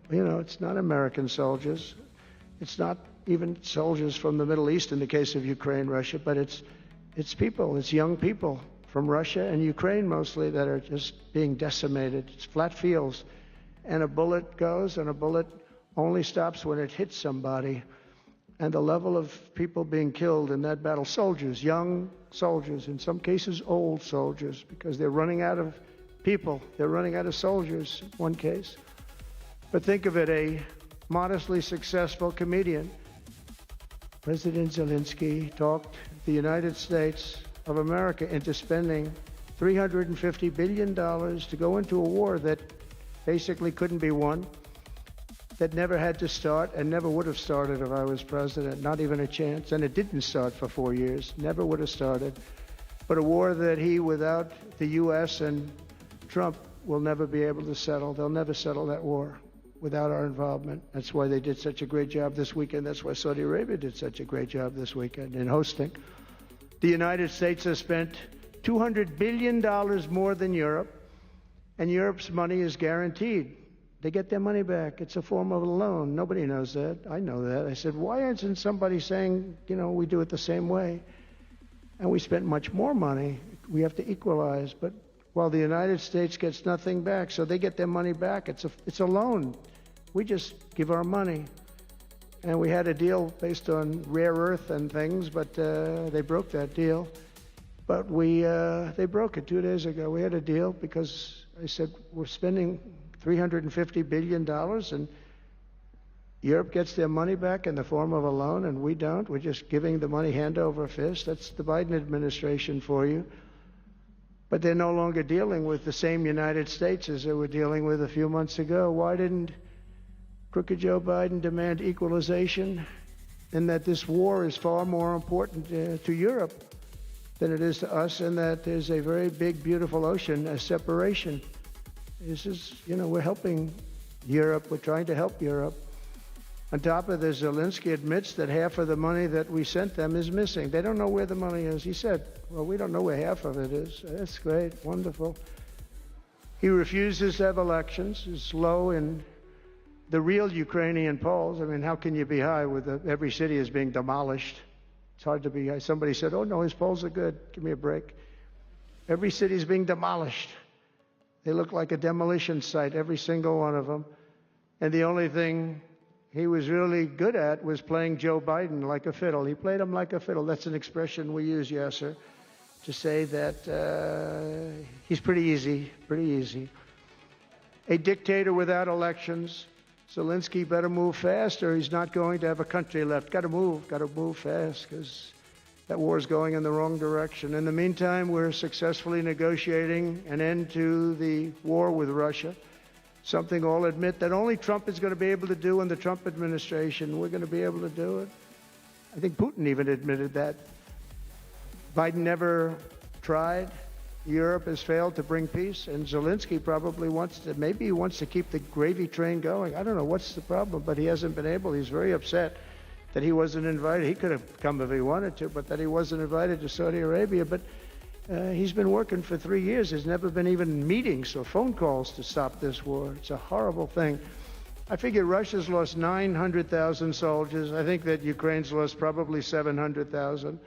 Speaker 3: it's not American soldiers. It's not even soldiers from the Middle East in the case of Ukraine, Russia, but it's people. It's young people from Russia and Ukraine mostly that are just being decimated. It's flat fields. And a bullet goes, and a bullet only stops when it hits somebody. And the level of people being killed in that battle, soldiers, young soldiers, in some cases old soldiers, because they're running out of people. They're running out of soldiers, one case. But think of it, a modestly successful comedian. President Zelensky talked the United States of America into spending $350 billion to go into a war that basically couldn't be won, that never had to start and never would have started if I was president, not even a chance. And it didn't start for 4 years, never would have started. But a war that he, without the U.S. and Trump, will never be able to settle. They'll never settle that war without our involvement. That's why they did such a great job this weekend. That's why Saudi Arabia did such a great job this weekend in hosting. The United States has spent $200 billion more than Europe, and Europe's money is guaranteed. They get their money back. It's a form of a loan. Nobody knows that. I know that. I said, why isn't somebody saying, we do it the same way? And we spent much more money. We have to equalize. But while the United States gets nothing back, so they get their money back. It's a loan. We just give our money. And we had a deal based on rare earth and things, but they broke that deal. But they broke it 2 days ago. We had a deal because I said, we're spending $350 billion and Europe gets their money back in the form of a loan and we don't. We're just giving the money hand over fist. That's the Biden administration for you. But they're no longer dealing with the same United States as they were dealing with a few months ago. Why didn't crooked Joe Biden demand equalization? And that this war is far more important to Europe than it is to us, and that there's a very big, beautiful ocean, a separation. This is, we're helping Europe. We're trying to help Europe. On top of this, Zelensky admits that half of the money that we sent them is missing. They don't know where the money is. He said, well, we don't know where half of it is. That's great, wonderful. He refuses to have elections. It's low in the real Ukrainian polls. I mean, how can you be high with every city is being demolished? It's hard to be high. Somebody said, oh, no, his polls are good. Give me a break. Every city is being demolished. They look like a demolition site, every single one of them. And the only thing he was really good at was playing Joe Biden like a fiddle. He played him like a fiddle. That's an expression we use, Yasser, to say that he's pretty easy, pretty easy. A dictator without elections. Zelensky better move fast or he's not going to have a country left. Got to move fast because that war is going in the wrong direction. In the meantime, we're successfully negotiating an end to the war with Russia, something I'll admit that only Trump is going to be able to do in the Trump administration. We're going to be able to do it. I think Putin even admitted that. Biden never tried. Europe has failed to bring peace, and Zelensky probably maybe he wants to keep the gravy train going. I don't know what's the problem, but he hasn't been able. He's very upset that he wasn't invited. He could have come if he wanted to, but that he wasn't invited to Saudi Arabia. But he's been working for 3 years. There's never been even meetings or phone calls to stop this war. It's a horrible thing. I figure Russia's lost 900,000 soldiers. I think that Ukraine's lost probably 700,000.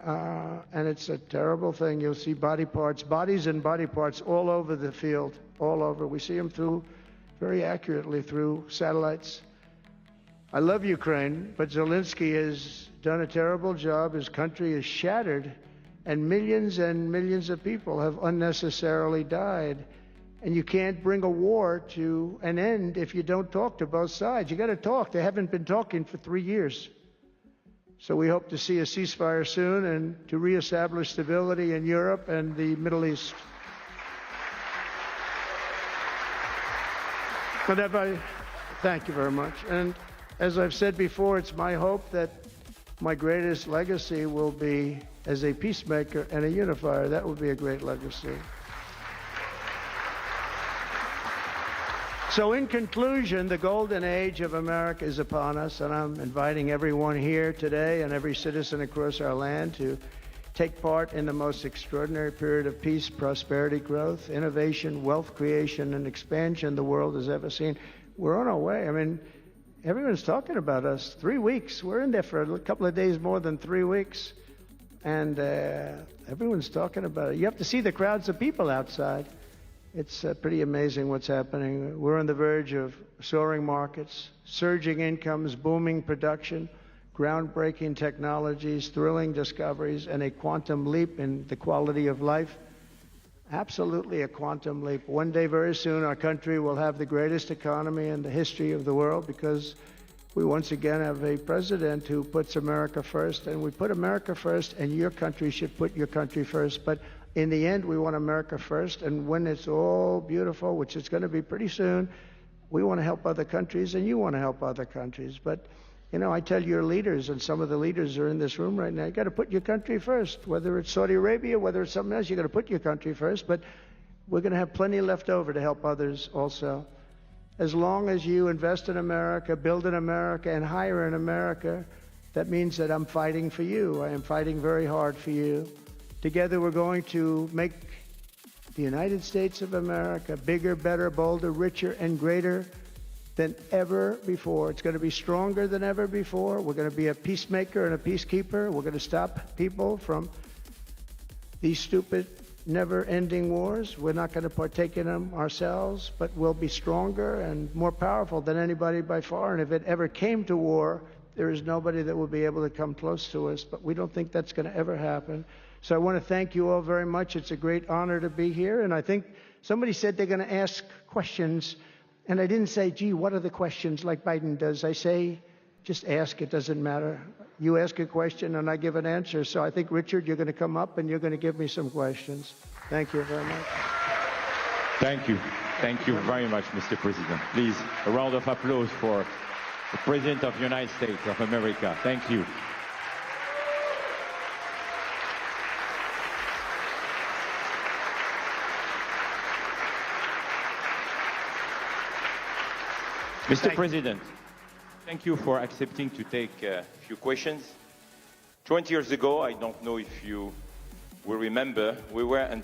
Speaker 3: And it's a terrible thing. You'll see bodies and body parts all over the field, all over. We see them very accurately through satellites. I love Ukraine, but Zelensky has done a terrible job. His country is shattered, and millions of people have unnecessarily died. And you can't bring a war to an end if you don't talk to both sides. You got to talk. They haven't been talking for 3 years. So we hope to see a ceasefire soon and to reestablish stability in Europe and the Middle East. Thank you very much. And as I've said before, it's my hope that my greatest legacy will be as a peacemaker and a unifier. That would be a great legacy. So in conclusion, the golden age of America is upon us, and I'm inviting everyone here today and every citizen across our land to take part in the most extraordinary period of peace, prosperity, growth, innovation, wealth creation, and expansion the world has ever seen. We're on our way. I mean, everyone's talking about us. 3 weeks. We're in there for a couple of days more than 3 weeks. And everyone's talking about it. You have to see the crowds of people outside. It's pretty amazing what's happening. We're on the verge of soaring markets, surging incomes, booming production, groundbreaking technologies, thrilling discoveries, and a quantum leap in the quality of life. Absolutely a quantum leap. One day, very soon, our country will have the greatest economy in the history of the world because we once again have a president who puts America first, and we put America first, and your country should put your country first. But in the end, we want America first, and when it's all beautiful, which it's going to be pretty soon, we want to help other countries, and you want to help other countries. But, I tell your leaders, and some of the leaders are in this room right now, you got to put your country first. Whether it's Saudi Arabia, whether it's something else, you got to put your country first. But we're going to have plenty left over to help others also. As long as you invest in America, build in America, and hire in America, that means that I'm fighting for you. I am fighting very hard for you. Together, we're going to make the United States of America bigger, better, bolder, richer, and greater than ever before. It's going to be stronger than ever before. We're going to be a peacemaker and a peacekeeper. We're going to stop people from these stupid, never-ending wars. We're not going to partake in them ourselves, but we'll be stronger and more powerful than anybody by far. And if it ever came to war, there is nobody that will be able to come close to us. But we don't think that's going to ever happen. So I want to thank you all very much. It's a great honor to be here. And I think Somebody said they're going to ask questions, and I didn't say, gee, what are the questions like Biden does? I say, just ask, it doesn't matter. You ask a question and I give an answer. So I think, Richard, you're going to come up and you're going to give me some questions. Thank you very much.
Speaker 5: Thank you. Thank you very much, Mr. President. Please, a round of applause for the President of the United States of America. Thank you. Mr. President, thank you for accepting to take a few questions. 20 years ago, I don't know if you will remember, we were...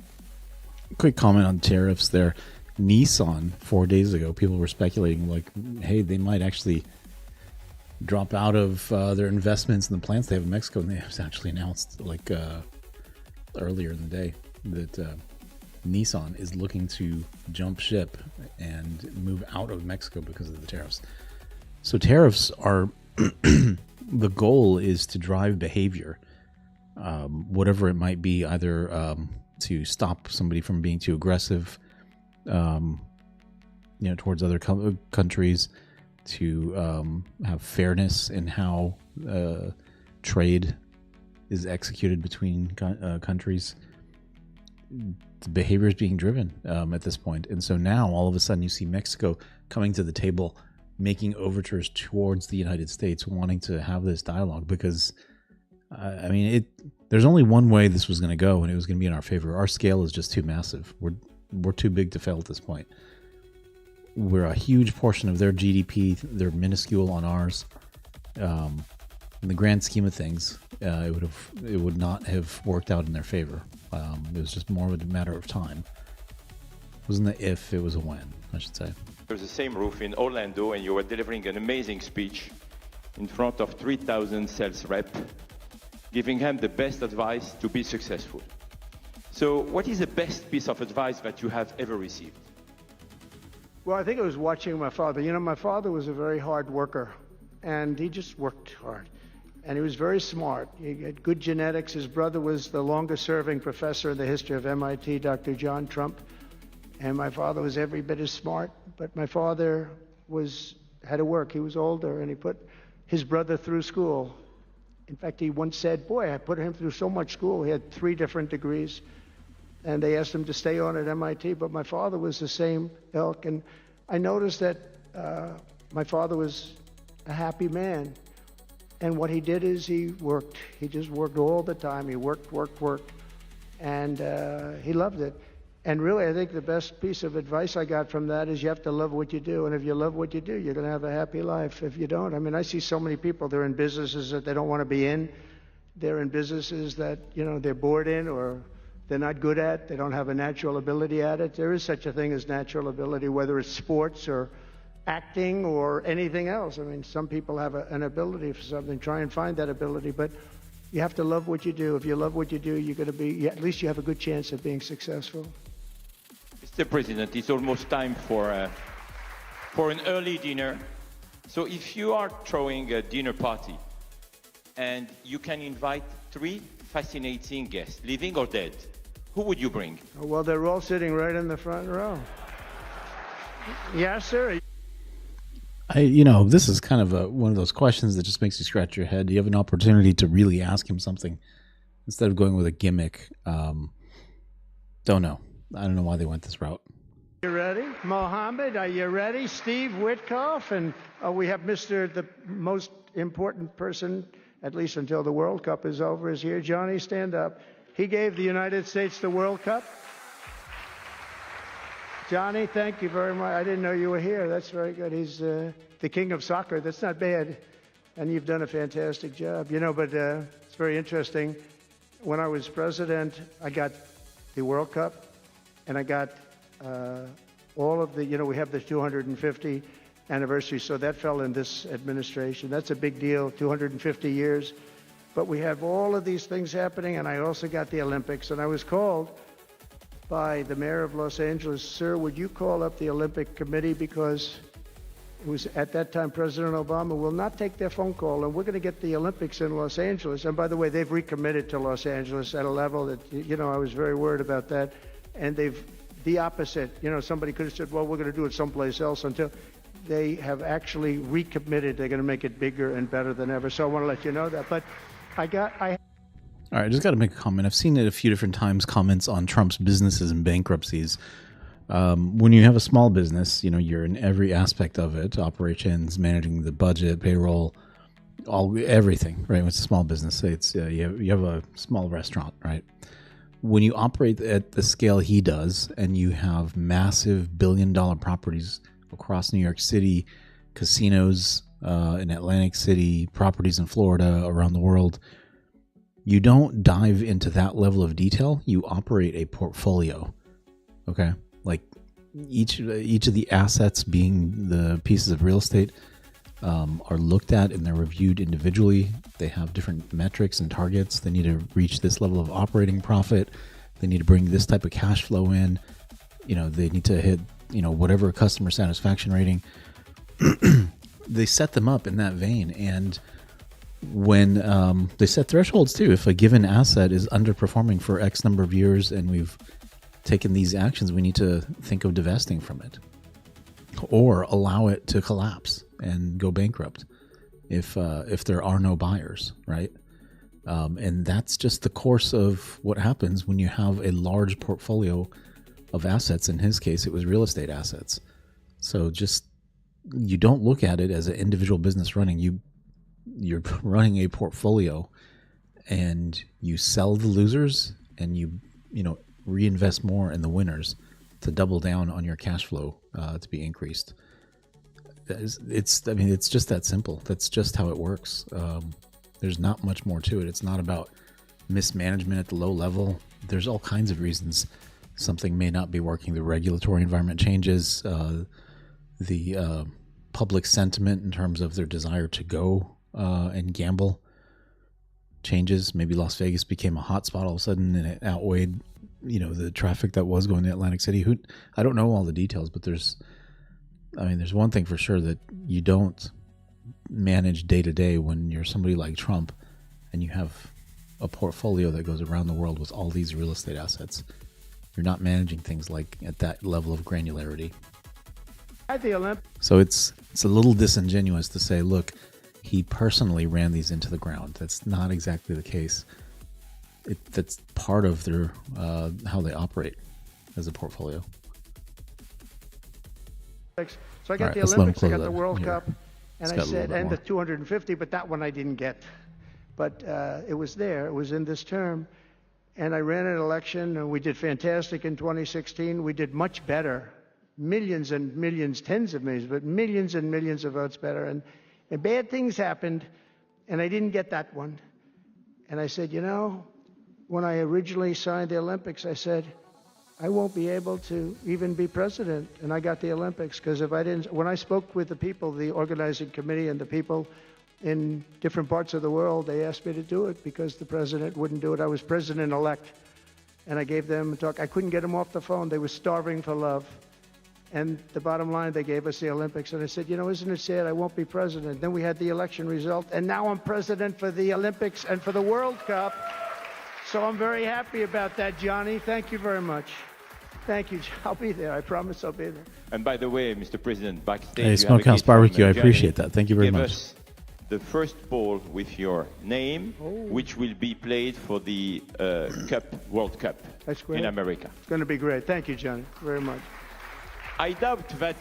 Speaker 2: Quick comment on tariffs there. Nissan, 4 days ago, people were speculating, like, hey, they might actually drop out of their investments in the plants they have in Mexico. And they have actually announced, like, earlier in the day that Nissan is looking to jump ship and move out of Mexico because of the tariffs. So tariffs are, the goal is to drive behavior, whatever it might be, either to stop somebody from being too aggressive, towards other countries, to have fairness in how trade is executed between countries. The behavior is being driven at this point. And so now all of a sudden you see Mexico coming to the table, making overtures towards the United States, wanting to have this dialogue because, there's only one way this was going to go, and it was going to be in our favor. Our scale is just too massive. We're too big to fail at this point. We're a huge portion of their GDP. They're minuscule on ours. In the grand scheme of things, it would not have worked out in their favor. It was just more of a matter of time. It wasn't the if, it was a when, I should say.
Speaker 5: There's the same roof in Orlando, and you were delivering an amazing speech in front of 3,000 sales reps, giving them the best advice to be successful. So what is the best piece of advice that you have ever received?
Speaker 3: Well, I think it was watching my father. My father was a very hard worker, and he just worked hard. And he was very smart. He had good genetics. His brother was the longest-serving professor in the history of MIT, Dr. John Trump. And my father was every bit as smart. But my father had to work. He was older, and he put his brother through school. In fact, he once said, boy, I put him through so much school. He had 3 different degrees. And they asked him to stay on at MIT. But my father was the same ilk. And I noticed that my father was a happy man. And what he did is he worked. He just worked all the time. He worked. And he loved it. And really, I think the best piece of advice I got from that is you have to love what you do. And if you love what you do, you're going to have a happy life. If you don't, I see so many people, they're in businesses that they don't want to be in. They're in businesses that, they're bored in or they're not good at. They don't have a natural ability at it. There is such a thing as natural ability, whether it's sports or acting or anything else. Some people have an ability for something. Try and find that ability, but you have to love what you do. If you love what you do, you're going to be, at least you have a good chance of being successful.
Speaker 5: Mr. President, it's almost time for an early dinner. So if you are throwing a dinner party and you can invite 3 fascinating guests, living or dead, who would you bring?
Speaker 3: Well, they're all sitting right in the front row. Yes, sir.
Speaker 2: This is kind of one of those questions that just makes you scratch your head. You have an opportunity to really ask him something instead of going with a gimmick. Don't know. I don't know why they went this route.
Speaker 3: You ready? Mohammed, are you ready? Steve Witkoff, and we have the most important person, at least until the World Cup is over, is here. Johnny, stand up. He gave the United States the World Cup. Johnny, thank you very much. I didn't know you were here. That's very good. He's the king of soccer. That's not bad. And you've done a fantastic job. But it's very interesting. When I was president, I got the World Cup, and I got all of the, we have the 250 anniversary, so that fell in this administration. That's a big deal, 250 years. But we have all of these things happening, and I also got the Olympics. And I was called by the mayor of Los Angeles, sir, would you call up the Olympic Committee, because it was at that time President Obama will not take their phone call, and we're going to get the Olympics in Los Angeles. And by the way, they've recommitted to Los Angeles at a level that, I was very worried about that. And the the opposite. You know, somebody could have said, well, we're going to do it someplace else, until they have actually recommitted. They're going to make it bigger and better than ever. So I want to let you know that. But
Speaker 4: All right, I just got to make a comment. I've seen it a few different times, comments on Trump's businesses and bankruptcies. When you have a small business, you know, you're in every aspect of it, operations, managing the budget, payroll, everything, right? It's a small business. Say it's you have a small restaurant, right? When you operate at the scale he does, and you have massive billion-dollar properties across New York City, casinos in Atlantic City, properties in Florida, around the world, you don't dive into that level of detail. You operate a portfolio, okay? Like each of the assets, being the pieces of real estate, are looked at and they're reviewed individually. They have different metrics and targets. They need to reach this level of operating profit. They need to bring this type of cash flow in. You know, they need to hit, you know, whatever customer satisfaction rating. They set them up in that vein. And when they set thresholds too, if a given asset is underperforming for X number of years and we've taken these actions, we need to think of divesting from it or allow it to collapse and go bankrupt if there are no buyers, right? And that's just the course of what happens when you have a large portfolio of assets. In his case, it was real estate assets. So just, you don't look at it as an individual business running. You're running a portfolio, and you sell the losers and you know, reinvest more in the winners to double down on your cash flow to be increased. It's just that simple. That's just how it works. There's not much more to it. It's not about mismanagement at the low level. There's all kinds of reasons something may not be working. The regulatory environment changes, the public sentiment in terms of their desire to go and gamble changes. Maybe Las Vegas became a hotspot all of a sudden, and it outweighed, you know, the traffic that was going to Atlantic City. I don't know all the details, but there's one thing for sure, that you don't manage day to day when you're somebody like Trump and you have a portfolio that goes around the world with all these real estate assets. You're not managing things like at that level of granularity.
Speaker 3: at the Olympics.
Speaker 4: So it's a little disingenuous to say, look, he personally ran these into the ground. That's not exactly the case. That's part of their how they operate as a portfolio.
Speaker 3: So I got the Olympics, I got the World Cup, and I said, and the 250, but that one I didn't get. But it was there. It was in this term. And I ran an election, and we did fantastic in 2016. We did much better. Millions and millions, tens of millions, but millions and millions of votes better. And bad things happened, and I didn't get that one. And I said, you know, when I originally signed the Olympics, I said, I won't be able to even be president. And I got the Olympics, because if I didn't, when I spoke with the people, the organizing committee and the people in different parts of the world, they asked me to do it because the president wouldn't do it. I was president-elect, and I gave them a talk. I couldn't get them off the phone. They were starving for love. And the bottom line, they gave us the Olympics. And I said, you know, isn't it sad I won't be president? Then we had the election result, and now I'm president for the Olympics and for the World Cup. So I'm very happy about that, Johnny. Thank you very much. Thank you. I'll be there. I promise I'll be there.
Speaker 5: And by the way, Mr. President, backstage,
Speaker 4: Hey, Smokehouse Barbecue, I appreciate that. Thank you very much.
Speaker 5: Us the first ball with your name, which will be played for the World Cup
Speaker 3: That's great.
Speaker 5: in America.
Speaker 3: It's going to be great. Thank you, Johnny, very much.
Speaker 5: I doubt that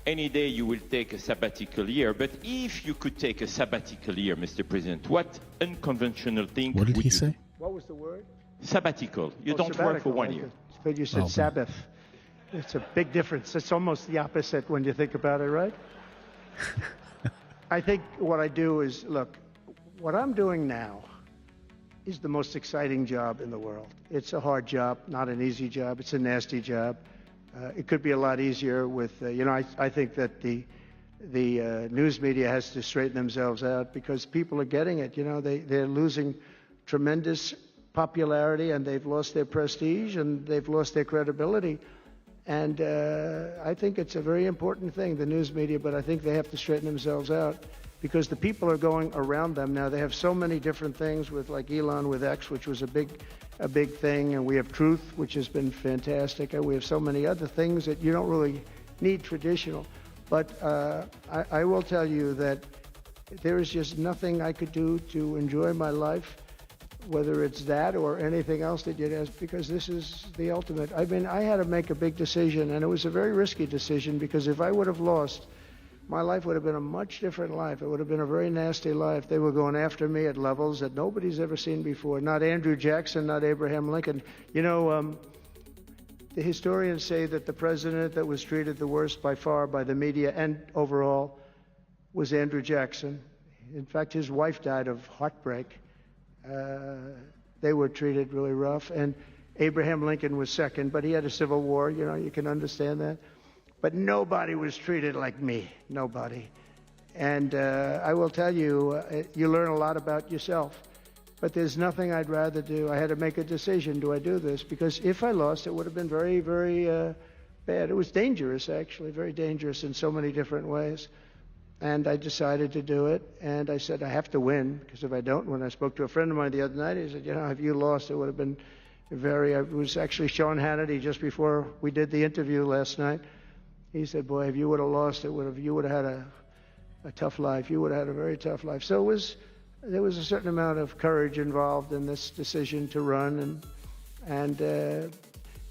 Speaker 5: any day you will take a sabbatical year, but if you could take a sabbatical year, Mr. President, what unconventional thing
Speaker 4: What did
Speaker 5: would
Speaker 4: he
Speaker 5: you
Speaker 4: say?
Speaker 5: do?
Speaker 3: What was the word?
Speaker 5: Sabbatical. You don't work for 1 year.
Speaker 3: But you said Sabbath. It's a big difference. It's almost the opposite when you think about it, right? I think what I do is, look, what I'm doing now is the most exciting job in the world. It's a hard job, not an easy job. It's a nasty job. It could be a lot easier with, I think that the news media has to straighten themselves out, because people are getting it. You know, they're losing tremendous popularity, and they've lost their prestige, and they've lost their credibility. And I think it's a very important thing, the news media, but I think they have to straighten themselves out, because the people are going around them now. They have so many different things with, like Elon with X, which was a big a big thing, and we have Truth, which has been fantastic, and we have so many other things that you don't really need traditional. But I will tell you that there is just nothing I could do to enjoy my life, whether it's that or anything else that you'd ask, because this is the ultimate. I mean, I had to make a big decision, and it was a very risky decision, because if I would have lost, my life would have been a much different life. It would have been a very nasty life. They were going after me at levels that nobody's ever seen before. Not Andrew Jackson, not Abraham Lincoln. You know, the historians say that the president that was treated the worst by far by the media and overall was Andrew Jackson. In fact, his wife died of heartbreak. They were treated really rough. And Abraham Lincoln was second, but he had a civil war. You know, you can understand that. But nobody was treated like me, nobody. And I will tell you, you learn a lot about yourself. But there's nothing I'd rather do. I had to make a decision, do I do this? Because if I lost, it would have been very, very bad. It was dangerous, actually, very dangerous in so many different ways. And I decided to do it, and I said, I have to win, because if I don't, when I spoke to a friend of mine the other night, he said, you know, if you lost, it would have been it was actually Sean Hannity just before we did the interview last night. He said, boy, if you would have lost, you would have had a tough life. You would have had a very tough life. So there was a certain amount of courage involved in this decision to run, and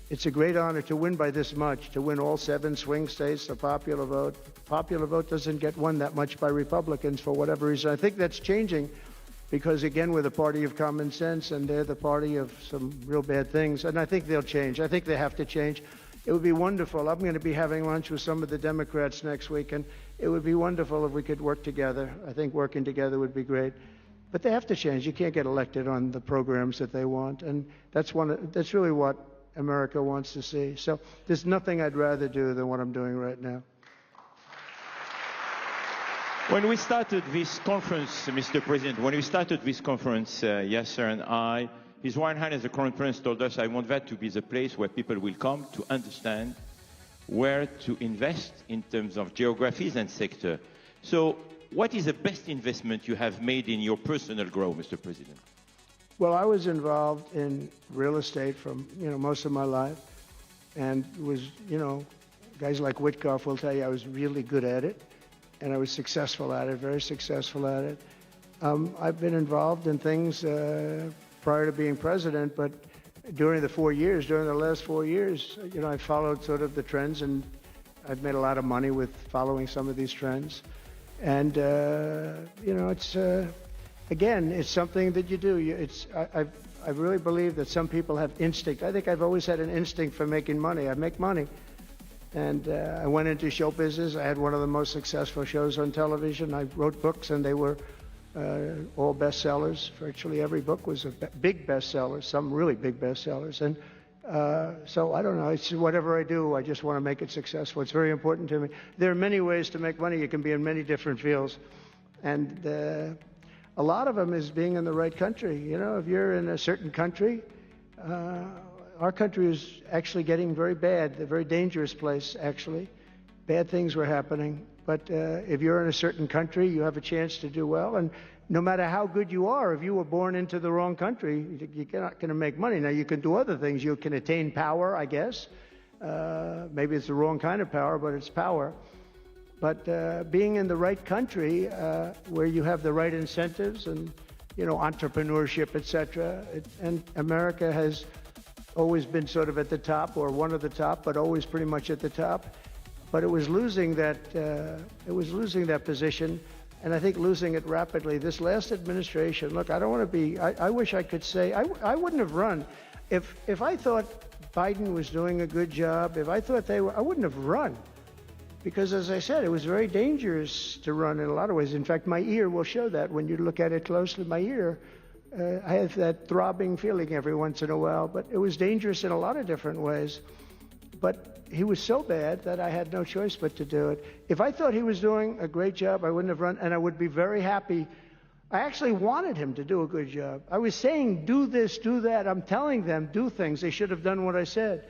Speaker 3: it's a great honor to win by this much, to win all 7 swing states, the popular vote. Popular vote doesn't get won that much by Republicans for whatever reason. I think that's changing because, again, we're the party of common sense, and they're the party of some real bad things, and I think they'll change. I think they have to change. It would be wonderful. I'm going to be having lunch with some of the Democrats next week, and it would be wonderful if we could work together. I think working together would be great. But they have to change. You can't get elected on the programs that they want, and that's really what America wants to see. So there's nothing I'd rather do than what I'm doing right now.
Speaker 5: When we started this conference, Mr. President, Yasser and I, His Royal Highness the Crown Prince told us, I want that to be the place where people will come to understand where to invest in terms of geographies and sector. So what is the best investment you have made in your personal growth, Mr. President?
Speaker 3: Well, I was involved in real estate from, most of my life, and was, guys like Witkoff will tell you I was really good at it, and I was successful at it, very successful at it. I've been involved in things prior to being president, but during the last 4 years, I followed sort of the trends, and I've made a lot of money with following some of these trends. And, it's, again, it's something that you do. I really believe that some people have instinct. I think I've always had an instinct for making money. I make money. And I went into show business. I had one of the most successful shows on television. I wrote books, and they were all bestsellers. Virtually every book was a big bestseller, some really big bestsellers. And so I don't know. It's whatever I do, I just want to make it successful. It's very important to me. There are many ways to make money. You can be in many different fields. And a lot of them is being in the right country. If you're in a certain country, our country is actually getting very bad, a very dangerous place, actually. Bad things were happening. But if you're in a certain country, you have a chance to do well. And no matter how good you are, if you were born into the wrong country, you're not going to make money. Now, you can do other things. You can attain power, I guess. Maybe it's the wrong kind of power, but it's power. But being in the right country, where you have the right incentives and, entrepreneurship, etc., and America has always been sort of at the top, or one of the top, but always pretty much at the top. But it was losing that position, and I think losing it rapidly. This last administration, look, I don't want to be. I wish I could say I wouldn't have run if I thought Biden was doing a good job. If I thought they were, I wouldn't have run, because as I said, it was very dangerous to run in a lot of ways. In fact, my ear will show that when you look at it closely. My ear. I have that throbbing feeling every once in a while, but it was dangerous in a lot of different ways. But he was so bad that I had no choice but to do it. If I thought he was doing a great job, I wouldn't have run, and I would be very happy. I actually wanted him to do a good job. I was saying, do this, do that. I'm telling them, do things. They should have done what I said.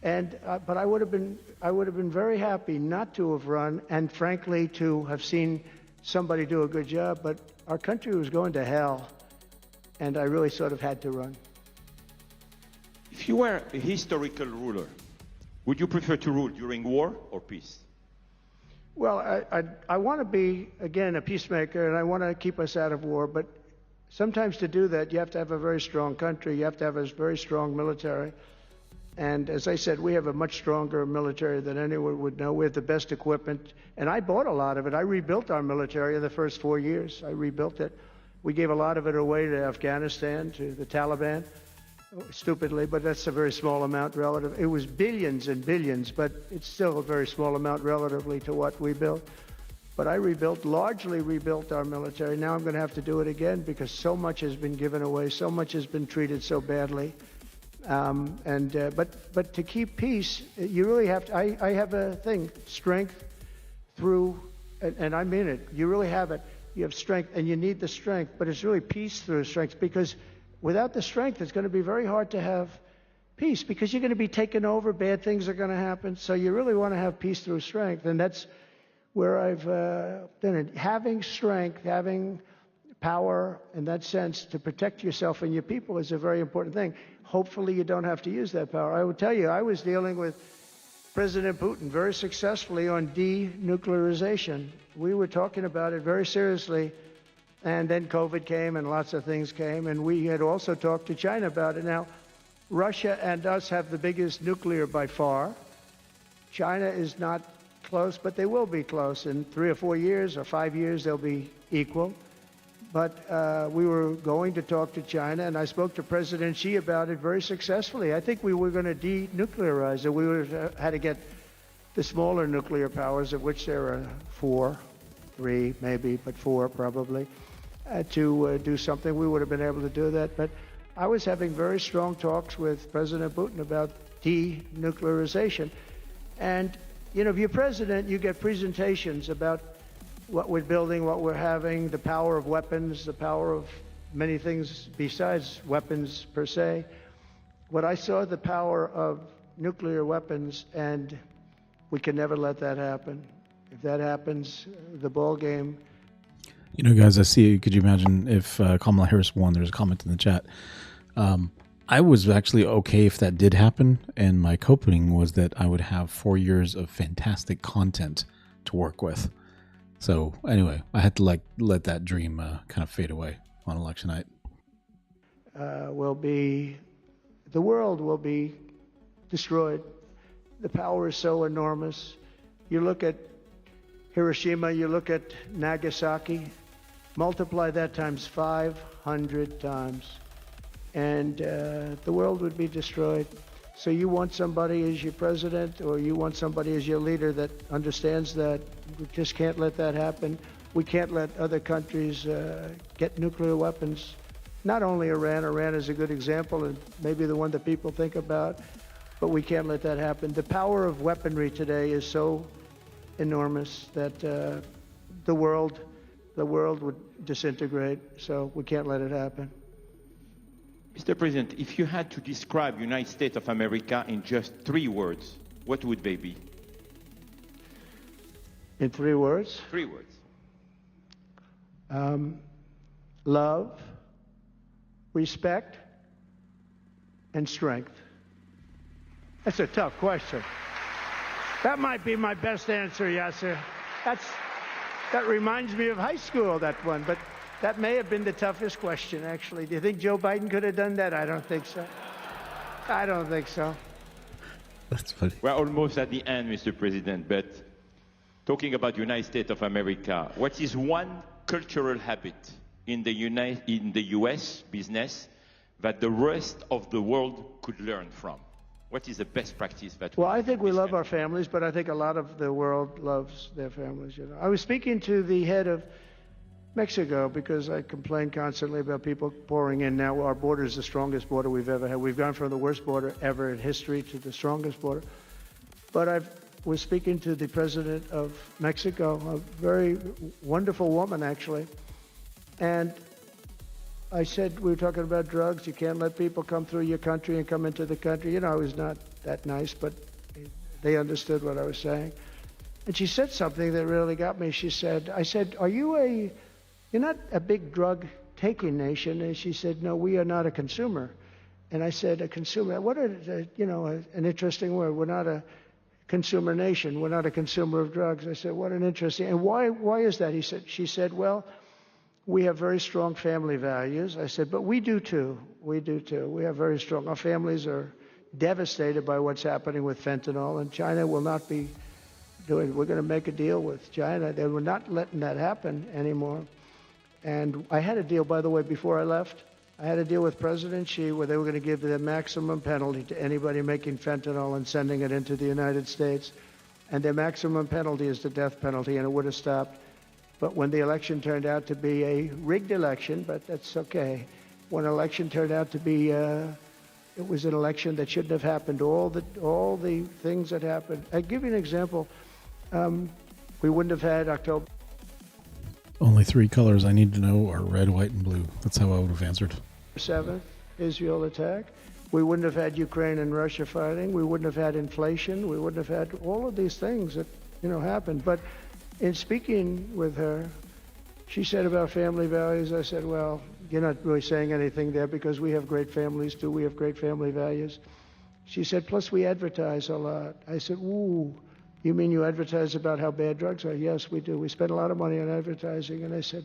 Speaker 3: And but I would have been very happy not to have run, and frankly, to have seen somebody do a good job. But our country was going to hell. And I really sort of had to run.
Speaker 5: If you were a historical ruler, would you prefer to rule during war or peace?
Speaker 3: Well, I want to be, again, a peacemaker, and I want to keep us out of war, but sometimes to do that, you have to have a very strong country. You have to have a very strong military. And as I said, we have a much stronger military than anyone would know. We have the best equipment, and I bought a lot of it. I rebuilt our military in the first 4 years. I rebuilt it. We gave a lot of it away to Afghanistan, to the Taliban, stupidly, but that's a very small amount relative. It was billions and billions, but it's still a very small amount relatively to what we built. But I largely rebuilt our military. Now I'm going to have to do it again because so much has been given away, so much has been treated so badly. But to keep peace, you really have to. I have a thing: strength through, and I mean it. You really have it. You have strength, and you need the strength. But it's really peace through strength, because without the strength, it's going to be very hard to have peace, because you're going to be taken over. Bad things are going to happen. So you really want to have peace through strength, and that's where I've been. Having strength, having power in that sense to protect yourself and your people is a very important thing. Hopefully you don't have to use that power. I will tell you, I was dealing with President Putin very successfully on denuclearization. We were talking about it very seriously, and then COVID came and lots of things came, and we had also talked to China about it. Now, Russia and us have the biggest nuclear by far. China is not close, but they will be close. In 3 or 4 years or 5 years, they'll be equal. But we were going to talk to China, and I spoke to President Xi about it very successfully. I think we were going to denuclearize it. We would have had to get the smaller nuclear powers, of which there are 4, 3 maybe, but 4 probably, to do something. We would have been able to do that. But I was having very strong talks with President Putin about denuclearization. And, you know, if you're president, you get presentations about what we're building, what we're having, the power of weapons, the power of many things besides weapons per se. When I saw the power of nuclear weapons, and we can never let that happen. If that happens, the ball game.
Speaker 4: You know, guys, I see. Could you imagine if Kamala Harris won? There's a comment in the chat. I was actually okay if that did happen, and my coping was that I would have 4 years of fantastic content to work with. So anyway, I had to let that dream kind of fade away on election night.
Speaker 3: The world will be destroyed. The power is so enormous. You look at Hiroshima, you look at Nagasaki, multiply that times 500 times, and the world would be destroyed. So you want somebody as your president, or you want somebody as your leader that understands that. We just can't let that happen. We can't let other countries get nuclear weapons. Not only Iran. Iran is a good example and maybe the one that people think about, but we can't let that happen. The power of weaponry today is so enormous that the world would disintegrate. So we can't let it happen.
Speaker 5: Mr. President, if you had to describe United States of America in just 3 words, what would they be?
Speaker 3: In 3 words?
Speaker 5: 3 words.
Speaker 3: Love, respect, and strength. That's a tough question. That might be my best answer, Yasser. That reminds me of high school, that one, but that may have been the toughest question, actually. Do you think Joe Biden could have done that? I don't think so. I don't think so.
Speaker 4: That's funny.
Speaker 5: We're almost at the end, Mr. President, but talking about United States of America, what is one cultural habit in the U.S. business that the rest of the world could learn from? What is the best practice that?
Speaker 3: Well, I think we love our families, but I think a lot of the world loves their families. You know, I was speaking to the head of Mexico because I complain constantly about people pouring in. Now our border is the strongest border we've ever had. We've gone from the worst border ever in history to the strongest border. But I was speaking to the president of Mexico, a very wonderful woman, actually. And I said, we were talking about drugs. You can't let people come through your country and come into the country. You know, I was not that nice, but they understood what I was saying. And she said something that really got me. She said, I said, you're not a big drug-taking nation. And she said, no, we are not a consumer. And I said, a consumer, what an interesting word. We're not a consumer nation. We're not a consumer of drugs. I said, what an interesting, and why is that? She said, well, we have very strong family values. I said, but we do too. We do too. We have very strong, our families are devastated by what's happening with fentanyl, and China will not be doing, we're going to make a deal with China. They were not letting that happen anymore. And I had a deal, by the way, before I left. I had a deal with President Xi where they were going to give the maximum penalty to anybody making fentanyl and sending it into the United States. And their maximum penalty is the death penalty, and it would have stopped. But when the election turned out to be a rigged election, but that's okay. When an election turned out to be, it was an election that shouldn't have happened. All the things that happened. I'll give you an example. We wouldn't have had October.
Speaker 4: Only 3 colors I need to know are red, white, and blue. That's how I would have answered.
Speaker 3: 7th Israel attack. We wouldn't have had Ukraine and Russia fighting. We wouldn't have had inflation. We wouldn't have had all of these things that happened. But in speaking with her, she said about family values. I said, well, you're not really saying anything there because we have great families too. We have great family values. She said, plus we advertise a lot. I said, ooh, you mean you advertise about how bad drugs are? Yes, we do. We spend a lot of money on advertising. And I said,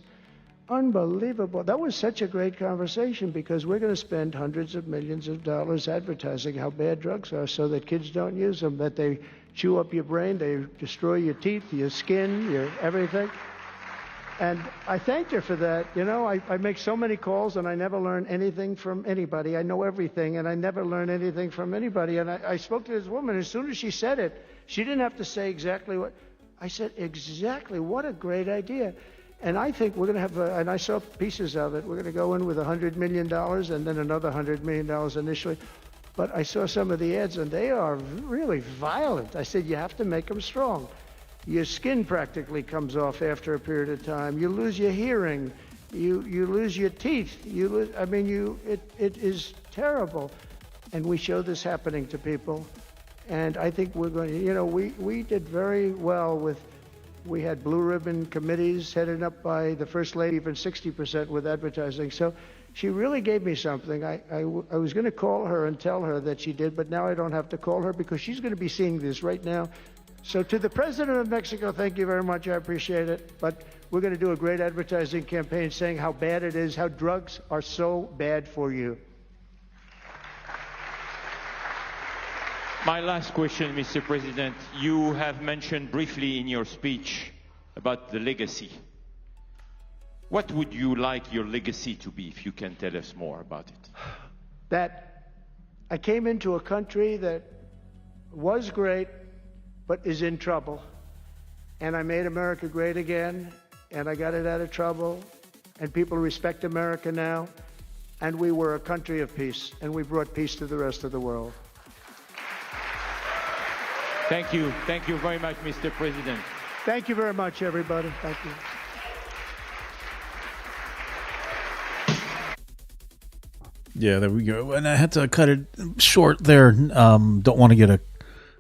Speaker 3: unbelievable. That was such a great conversation because we're going to spend hundreds of millions of dollars advertising how bad drugs are so that kids don't use them, that they chew up your brain, they destroy your teeth, your skin, your everything. And I thanked her for that. I make so many calls and I never learn anything from anybody. I know everything and I never learn anything from anybody. And I spoke to this woman. As soon as she said it, she didn't have to say exactly what. I said, exactly. What a great idea. And I think we're going to have, and I saw pieces of it, we're going to go in with $100 million and then another $100 million initially. But I saw some of the ads and they are really violent. I said, you have to make them strong. Your skin practically comes off after a period of time. You lose your hearing. You lose your teeth. It is terrible. And we show this happening to people. And I think we're going to, we did very well with, we had blue ribbon committees headed up by the First Lady, even 60% with advertising. So she really gave me something. I was going to call her and tell her that she did, but now I don't have to call her because she's going to be seeing this right now. So to the President of Mexico, thank you very much. I appreciate it. But we're going to do a great advertising campaign saying how bad it is, how drugs are so bad for you.
Speaker 5: My last question, Mr. President. You have mentioned briefly in your speech about the legacy. What would you like your legacy to be, if you can tell us more about it?
Speaker 3: That I came into a country that was great, but is in trouble. And I made America great again, and I got it out of trouble, and people respect America now, and we were a country of peace, and we brought peace to the rest of the world.
Speaker 5: Thank you. Thank you very much, Mr. President.
Speaker 3: Thank you very much, everybody. Thank you.
Speaker 4: Yeah, there we go. And I had to cut it short there. Don't want to get a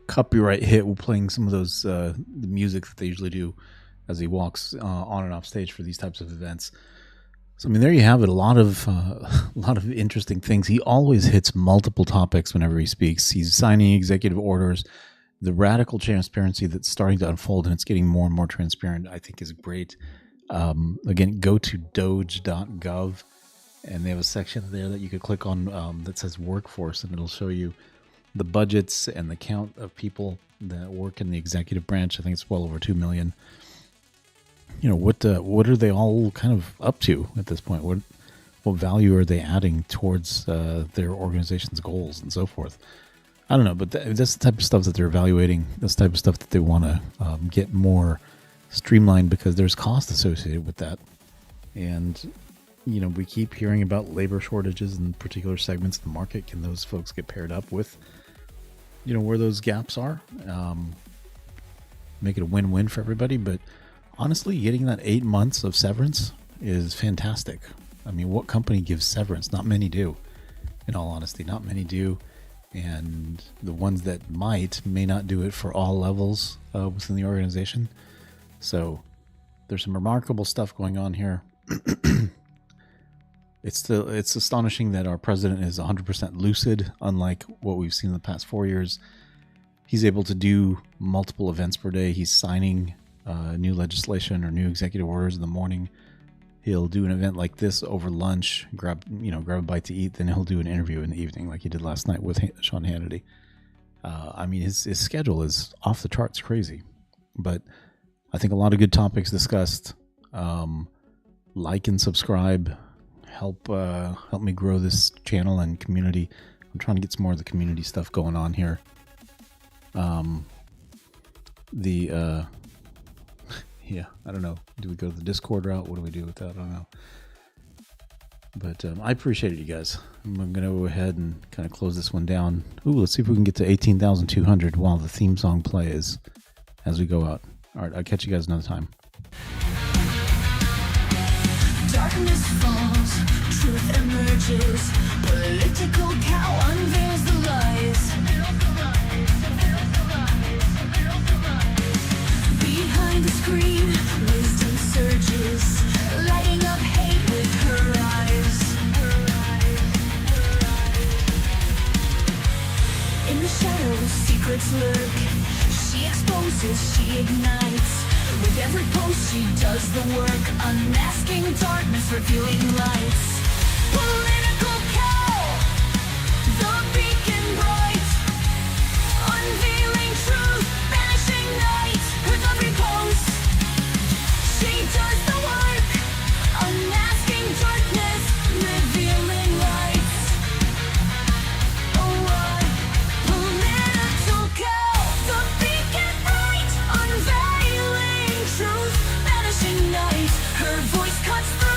Speaker 4: copyright hit with playing some of those the music that they usually do as he walks on and off stage for these types of events. So I mean, there you have it. A lot of interesting things. He always hits multiple topics whenever he speaks. He's signing executive orders. The radical transparency that's starting to unfold, and it's getting more and more transparent, I think is great. Again, go to doge.gov, and they have a section there that you could click on that says workforce, and it'll show you the budgets and the count of people that work in the executive branch. I think it's well over 2 million. What are they all kind of up to at this point? What value are they adding towards their organization's goals and so forth? I don't know, but that's the type of stuff that they're evaluating. That's the type of stuff that they want to get more streamlined because there's cost associated with that. And, we keep hearing about labor shortages in particular segments of the market. Can those folks get paired up with, where those gaps are? Make it a win-win for everybody. But honestly, getting that 8 months of severance is fantastic. I mean, what company gives severance? Not many do, in all honesty. Not many do. And the ones that may not do it for all levels within the organization. So there's some remarkable stuff going on here. It's astonishing that our president is 100% lucid, unlike what we've seen in the past 4 years. He's able to do multiple events per day. He's signing new legislation or new executive orders in the morning. He'll do an event like this over lunch, grab a bite to eat, then he'll do an interview in the evening, like he did last night with Sean Hannity. I mean, his schedule is off the charts crazy, but I think a lot of good topics discussed. Like and subscribe. Help me grow this channel and community. I'm trying to get some more of the community stuff going on here. Yeah, I don't know. Do we go the Discord route? What do we do with that? I don't know. But I appreciate it, you guys. I'm going to go ahead and kind of close this one down. Ooh, let's see if we can get to 18,200 while the theme song plays as we go out. All right, I'll catch you guys another time.
Speaker 1: Darkness falls, truth emerges. Political cow unveils the lies. Behind the screen, wisdom surges, lighting up hate with her eyes. In the shadows, secrets lurk. She exposes, she ignites. With every post she does the work, unmasking darkness, revealing lights. Political cow, the beacon bright, unveiling truth, banishing night. Her every post, she does the work, unmasking darkness, revealing lights. Oh, what political cow, the beacon bright, unveiling truth, vanishing night. Her voice cuts through.